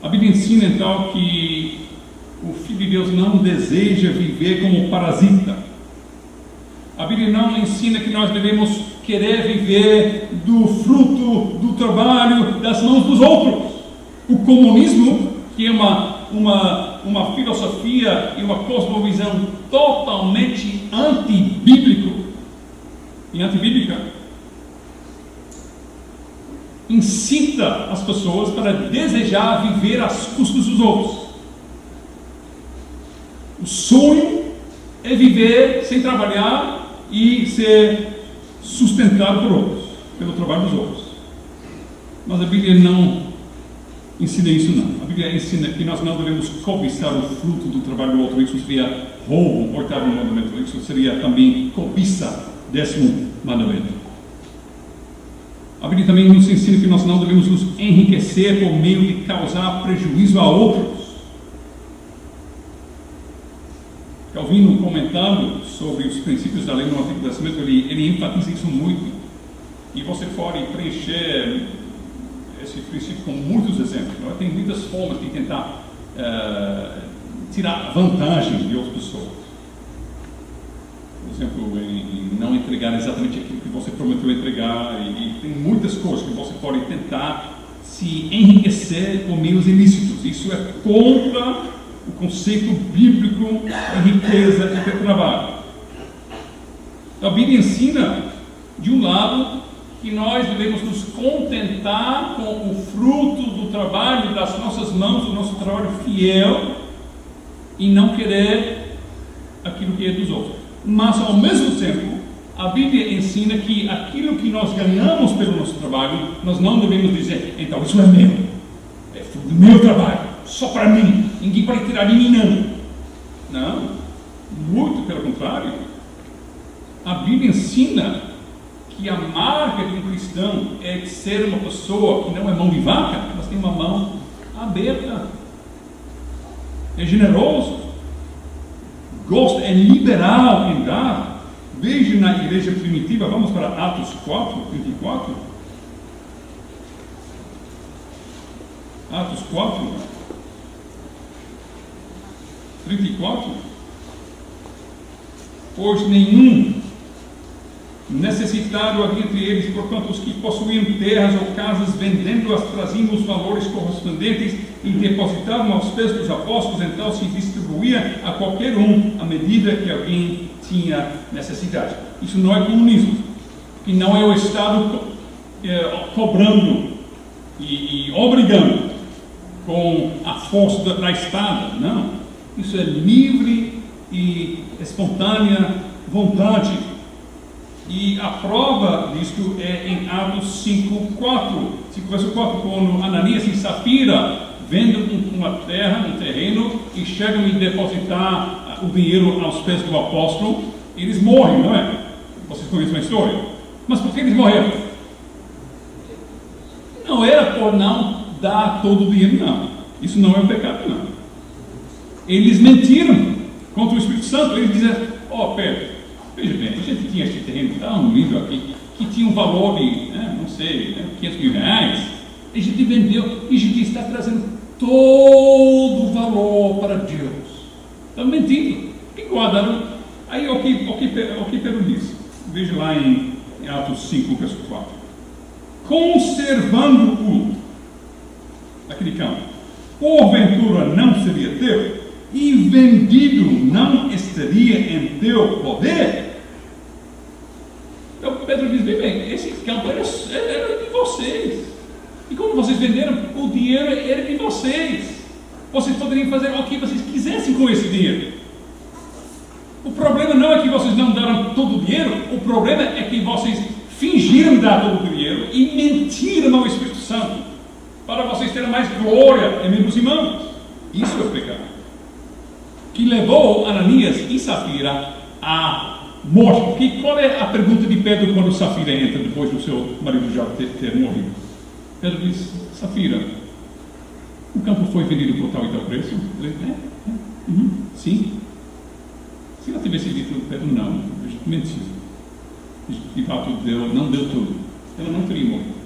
A Bíblia ensina então que o Filho de Deus não deseja viver como parasita. A Bíblia não ensina que nós devemos querer viver do fruto do trabalho das mãos dos outros. O comunismo, que é uma filosofia e uma cosmovisão totalmente antibíblica, incita as pessoas para desejar viver às custas dos outros. O sonho é viver sem trabalhar e ser sustentado por outros, pelo trabalho dos outros. Mas a Bíblia não ensina isso, não. A Bíblia ensina que nós não devemos cobiçar o fruto do trabalho do outro. Isso seria roubo, o 8º mandamento. Isso seria também cobiça, 10º mandamento. A Bíblia também nos ensina que nós não devemos nos enriquecer por meio de causar prejuízo a outros. Calvino, comentando sobre os princípios da lei no Antigo Testamento, ele enfatiza isso muito. E você pode preencher esse princípio com muitos exemplos. Não é? Tem muitas formas de tentar tirar vantagem de outras pessoas. Por exemplo, em não entregar exatamente aquilo que você prometeu entregar. E tem muitas coisas que você pode tentar se enriquecer por meios ilícitos. Isso é contra o conceito bíblico de riqueza e de trabalho. A Bíblia ensina, de um lado, que nós devemos nos contentar com o fruto do trabalho das nossas mãos, do nosso trabalho fiel, e não querer aquilo que é dos outros. Mas, ao mesmo tempo, a Bíblia ensina que aquilo que nós ganhamos pelo nosso trabalho, nós não devemos dizer, então, isso é meu, é fruto do meu trabalho, só para mim, ninguém pode tirar de mim, não. Não, muito pelo contrário. A Bíblia ensina que a marca de um cristão é ser uma pessoa que não é mão de vaca, mas tem uma mão aberta, é generoso, gosta, é liberal em dar. Veja na igreja primitiva, vamos para Atos 4, 34. Atos 4, 34. Pois nenhum necessitado havia entre eles, portanto, os que possuíam terras ou casas, vendendo-as, traziam os valores correspondentes e depositavam aos pés dos apóstolos, então se distribuía a qualquer um à medida que alguém tinha necessidade. Isso não é comunismo, que não é o Estado cobrando e obrigando com a força da espada, não. Isso é livre e espontânea vontade. E a prova disto é em Atos 5, verso 4, quando Ananias e Safira vendem uma terra, um terreno, e chegam a depositar o dinheiro aos pés do apóstolo, eles morrem, não é? Vocês conhecem a história. Mas por que eles morreram? Não era por não dar todo o dinheiro, não. Isso não é um pecado, não. Eles mentiram contra o Espírito Santo. Eles diziam, Pedro, veja bem, a gente tinha este terreno, dá um livro aqui, que tinha um valor de, não sei, 500 mil reais. A gente vendeu e a gente está trazendo todo o valor para Deus. Estão mentindo. E guardaram. Aí o que Pedro diz? Veja lá em Atos 5, verso 4. Conservando-o, aquele campo, porventura não seria teu, e vendido não estaria em teu poder? Então Pedro diz, bem, esse campo era de vocês. E quando vocês venderam, o dinheiro era de vocês. Vocês poderiam fazer o que vocês quisessem com esse dinheiro. O problema não é que vocês não deram todo o dinheiro, o problema é que vocês fingiram dar todo o dinheiro e mentiram ao Espírito Santo para vocês terem mais glória em meus irmãos. Isso é o pecado que levou Ananias e Safira à morte. Porque qual é a pergunta de Pedro quando Safira entra depois do seu marido já ter morrido? Pedro diz, Safira, o campo foi vendido por tal e tal preço? Ele diz, sim. Se ela tivesse dito, Pedro, não, mentiu. De fato, não deu tudo. Ela não teria morrido.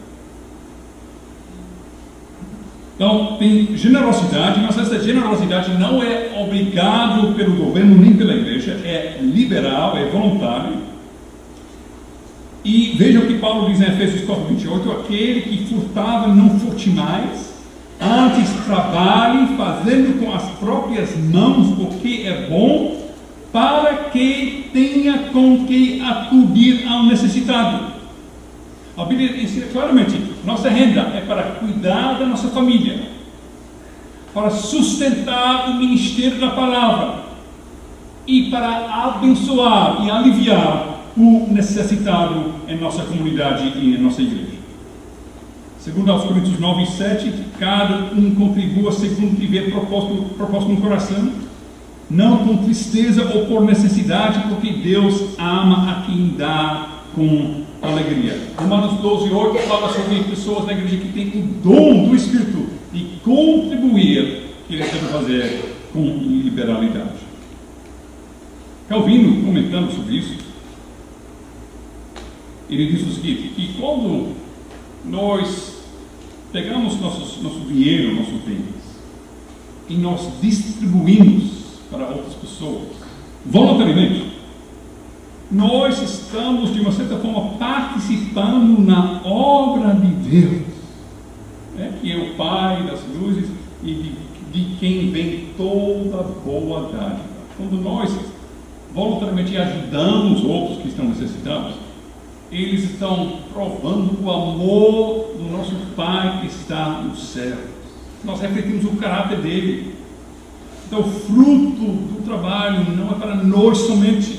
Então, tem generosidade, mas essa generosidade não é obrigado pelo governo nem pela igreja, é liberal, é voluntário. E veja o que Paulo diz em Efésios 4:28, aquele que furtava não furte mais, antes trabalhe fazendo com as próprias mãos o que é bom, para que tenha com que acudir ao necessitado. A Bíblia ensina claramente, nossa renda é para cuidar da nossa família, para sustentar o ministério da palavra e para abençoar e aliviar o necessitado em nossa comunidade e em nossa igreja. Segundo aos Coríntios 9:7, cada um contribua segundo tiver propósito no coração, não com tristeza ou por necessidade, porque Deus ama a quem dá com alegria. Romanos 12:8 fala sobre pessoas na igreja que têm o dom do Espírito de contribuir, que eles devem fazer com liberalidade. Calvino, comentando sobre isso, ele diz o seguinte, que quando nós pegamos nosso dinheiro, nossos bens, e nós distribuímos para outras pessoas, voluntariamente, nós estamos, de uma certa forma, participando na obra de Deus, que é o Pai das luzes e de quem vem toda boa dádiva. Quando nós voluntariamente ajudamos outros que estão necessitados, eles estão provando o amor do nosso Pai que está no céu. Nós refletimos o caráter dele. Então, o fruto do trabalho não é para nós somente.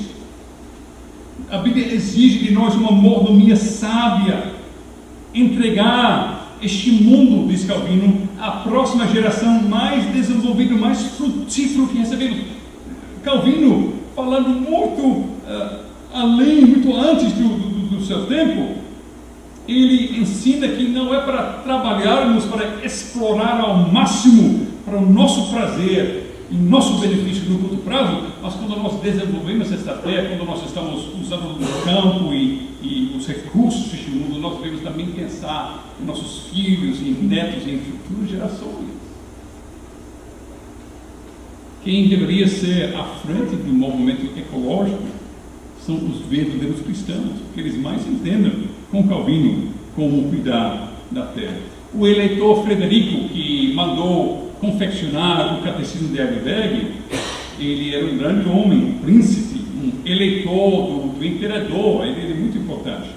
A Bíblia exige de nós uma mordomia sábia, entregar este mundo, diz Calvino, à próxima geração mais desenvolvida, mais frutífero que recebemos. Calvino, falando muito além, muito antes do seu tempo, ele ensina que não é para trabalharmos, para explorar ao máximo, para o nosso prazer e nosso benefício no curto prazo, mas quando nós desenvolvemos esta fé, quando nós estamos usando o campo e os recursos deste mundo, nós devemos também pensar em nossos filhos, em netos e em futuras gerações. Quem deveria ser à frente do movimento ecológico são os verdadeiros cristãos, que eles mais entendem com Calvino como cuidar da terra. O eleitor Frederico, que mandou confeccionar o catecismo de Heidelberg, ele era um grande homem, um príncipe, um eleitor do imperador, ele é muito importante.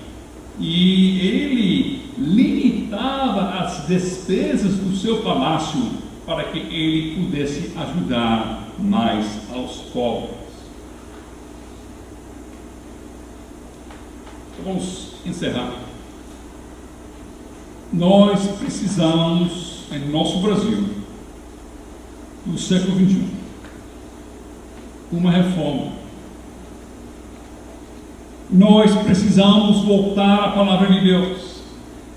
E ele limitava as despesas do seu palácio para que ele pudesse ajudar mais aos pobres. Então, vamos encerrar. Nós precisamos, em nosso Brasil, do século XXI, uma reforma. Nós precisamos voltar à palavra de Deus.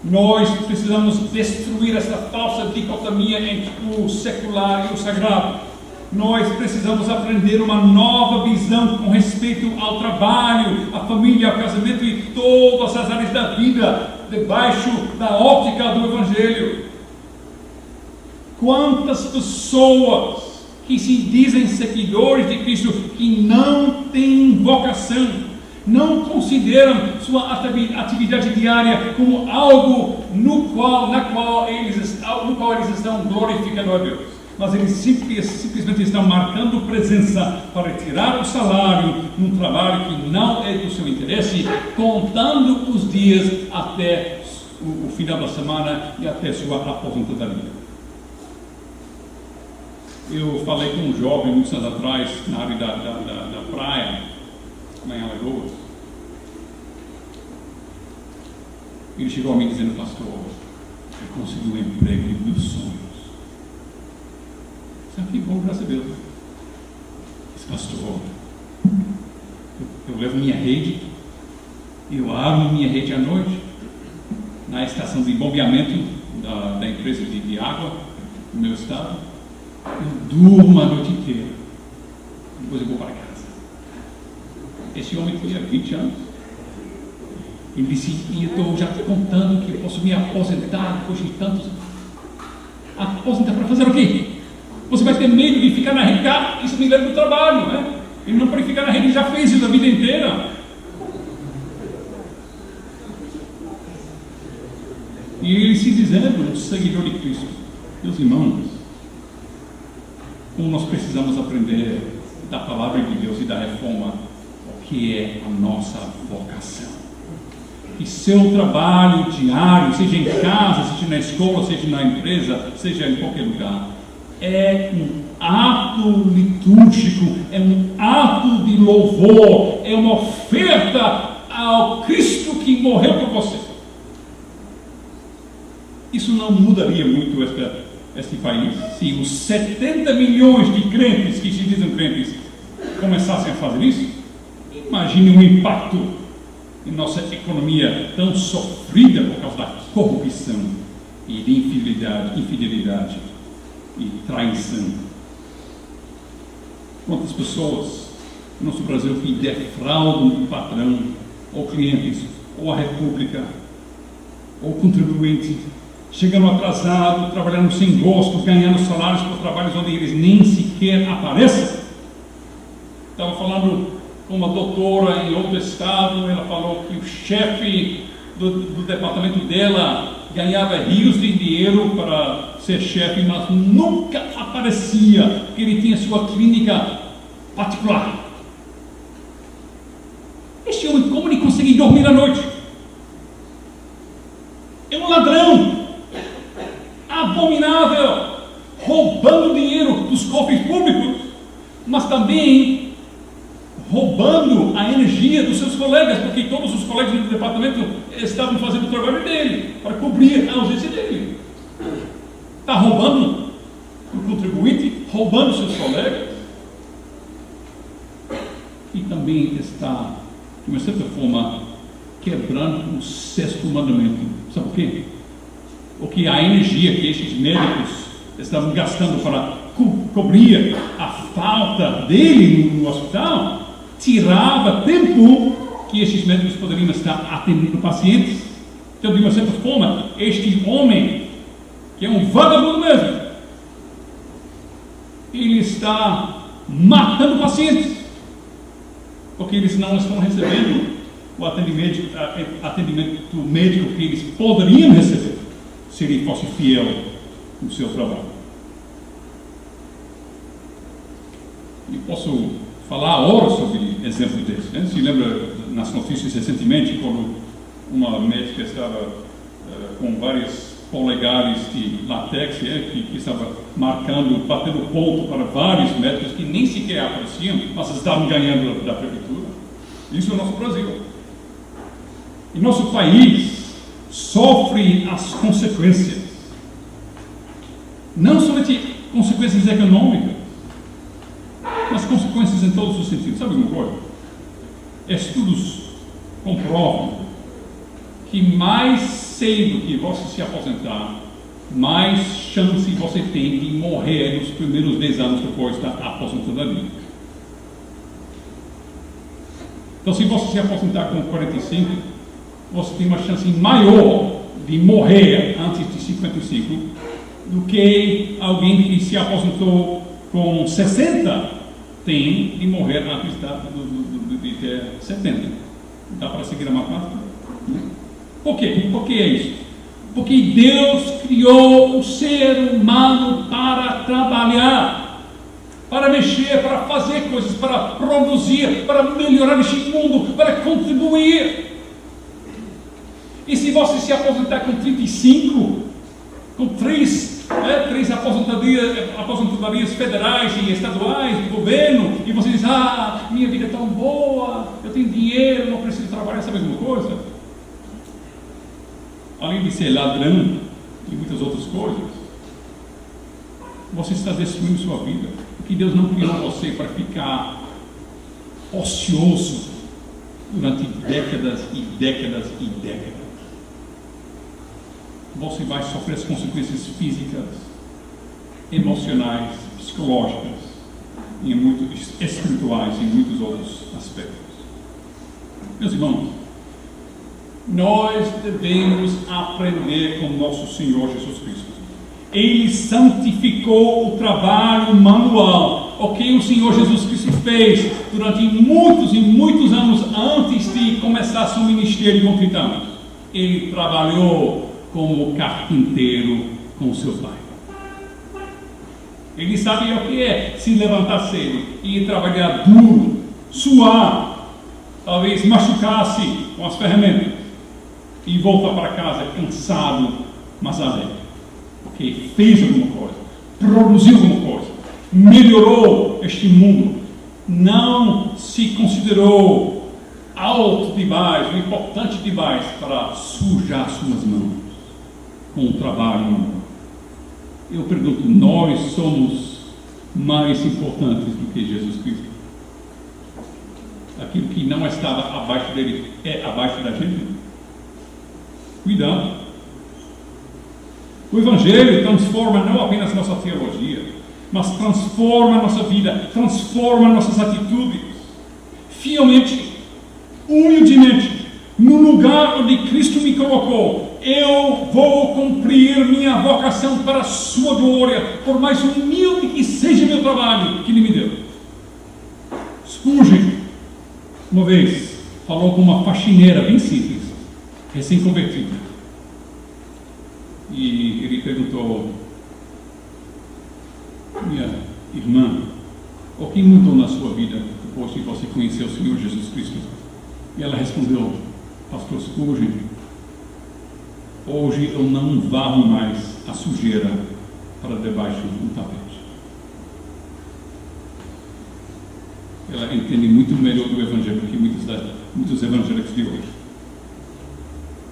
Nós precisamos destruir essa falsa dicotomia entre o secular e o sagrado. Nós precisamos aprender uma nova visão com respeito ao trabalho, à família, ao casamento e todas as áreas da vida, debaixo da óptica do Evangelho. Quantas pessoas que se dizem seguidores de Cristo que não têm vocação, não consideram sua atividade diária como algo no qual eles estão glorificando a Deus, mas eles simplesmente estão marcando presença para tirar o salário num trabalho que não é do seu interesse, contando os dias até o final da semana e até sua aposentadoria. Eu falei com um jovem muitos anos atrás na área da praia, lá em Alagoas. Ele chegou a mim dizendo: pastor, eu consegui um emprego de meus sonhos. Sabe que bom, graças a Deus. Disse: pastor, eu levo minha rede, eu abro minha rede à noite na estação de bombeamento da empresa de água do meu estado. Eu durmo a noite inteira, depois eu vou para casa. Esse homem foi há 20 anos. Ele disse: e eu estou já contando que eu posso me aposentar depois de tantos anos. Aposentar para fazer o quê? Você vai ter medo de ficar na rede? Isso me leva do trabalho, né? Ele não pode ficar na rede, já fez isso a vida inteira. E ele se dizendo um seguidor de Cristo. Meus irmãos, como nós precisamos aprender da palavra de Deus e da reforma, o que é a nossa vocação. Que seu trabalho diário, seja em casa, seja na escola, seja na empresa, seja em qualquer lugar, é um ato litúrgico, é um ato de louvor, é uma oferta ao Cristo que morreu por você. Isso não mudaria muito este país se os 70 milhões de crentes que se dizem crentes começassem a fazer isso? Imagine o impacto em nossa economia tão sofrida por causa da corrupção e de infidelidade e traição. Quantas pessoas no nosso Brasil que defraudam o patrão, ou clientes, ou a república, ou contribuinte, chegando atrasado, trabalhando sem gosto, ganhando salários por trabalhos onde eles nem sequer aparecem. Estava falando com uma doutora em outro estado, ela falou que o chefe do departamento dela ganhava rios de dinheiro para ser chefe, mas nunca aparecia, porque ele tinha sua clínica particular. Este homem, como ele consegue dormir à noite? É um ladrão abominável, roubando dinheiro dos cofres públicos, mas também roubando a energia dos seus colegas, porque todos os colegas do departamento estavam fazendo o trabalho dele, para cobrir a ausência dele. Está roubando o contribuinte, roubando seus colegas, e também está, de uma certa forma, quebrando o sexto mandamento. Sabe por quê? Porque a energia que estes médicos estavam gastando para cobrir a falta dele no hospital, tirava tempo que estes médicos poderiam estar atendendo pacientes. Então, de uma certa forma, este homem, que é um vagabundo mesmo, ele está matando pacientes, porque eles não estão recebendo o atendimento médico que eles poderiam receber se ele fosse fiel no seu trabalho. E posso falar horas sobre exemplos desses, né? Se lembra nas notícias recentemente, quando uma médica estava com vários polegares de látex, que estava marcando, batendo ponto para vários médicos que nem sequer apareciam, mas estavam ganhando da prefeitura. Isso é o nosso Brasil. E nosso país sofre as consequências, não somente consequências econômicas, mas consequências em todos os sentidos. Sabe uma coisa? Estudos comprovam que mais cedo que você se aposentar, mais chance você tem de morrer nos primeiros 10 anos depois da aposentadoria. Então, se você se aposentar com 45, você tem uma chance maior de morrer antes de 55 do que alguém que se aposentou com 60 tem de morrer antes de ter 70. Dá para seguir a matemática? Por quê? Por que é isso? Porque Deus criou o ser humano para trabalhar, para mexer, para fazer coisas, para produzir, para melhorar este mundo, para contribuir. E se você se aposentar com 35, com três aposentadorias federais e estaduais, do governo, e você diz, minha vida é tão boa, eu tenho dinheiro, não preciso trabalhar, sabe alguma coisa? Além de ser ladrão e muitas outras coisas, você está destruindo sua vida, porque Deus não criou você para ficar ocioso durante décadas e décadas e décadas. Você vai sofrer as consequências físicas, emocionais, psicológicas, e muitos espirituais, em muitos outros aspectos. Meus irmãos, nós devemos aprender com nosso Senhor Jesus Cristo. Ele santificou o trabalho manual, o que o Senhor Jesus Cristo fez durante muitos e muitos anos antes de começar seu ministério com 30 anos. Ele trabalhou como carpinteiro com seu pai. Ele sabia o que é se levantar cedo e trabalhar duro, suar, talvez machucar-se com as ferramentas e voltar para casa cansado, mas alegre, porque fez alguma coisa, produziu alguma coisa, melhorou este mundo, não se considerou alto demais, ou importante demais para sujar suas mãos. com o trabalho. Eu pergunto, nós somos mais importantes do que Jesus Cristo? Aquilo que não estava abaixo dele é abaixo da gente? Cuidado. O Evangelho transforma não apenas nossa teologia, mas transforma nossa vida, transforma nossas atitudes. Fielmente, humildemente, no lugar onde Cristo me colocou, eu vou cumprir minha vocação para a sua glória, por mais humilde que seja meu trabalho que Ele me deu. Spurgeon, uma vez, falou com uma faxineira bem simples, recém-convertida. E ele perguntou: minha irmã, o que mudou na sua vida depois que você conheceu o Senhor Jesus Cristo? E ela respondeu: Pastor Spurgeon, hoje eu não varro mais a sujeira para debaixo do tapete. Ela entende muito melhor do Evangelho do que muitos evangélicos de hoje.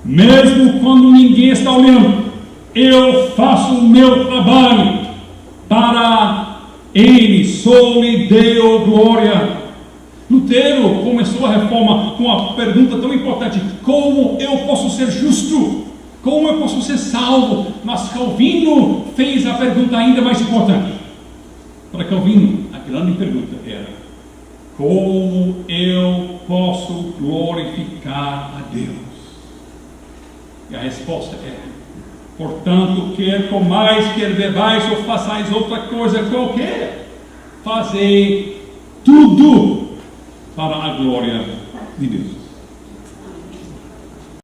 Mesmo quando ninguém está olhando, eu faço o meu trabalho para Ele, só lhe deu glória. Lutero começou a reforma com a pergunta tão importante: como eu posso ser justo? Como eu posso ser salvo? Mas Calvino fez a pergunta ainda mais importante. Para Calvino, a grande pergunta era: como eu posso glorificar a Deus? E a resposta é: portanto, quer comais, quer bebais, ou façais outra coisa qualquer, fazei tudo para a glória de Deus.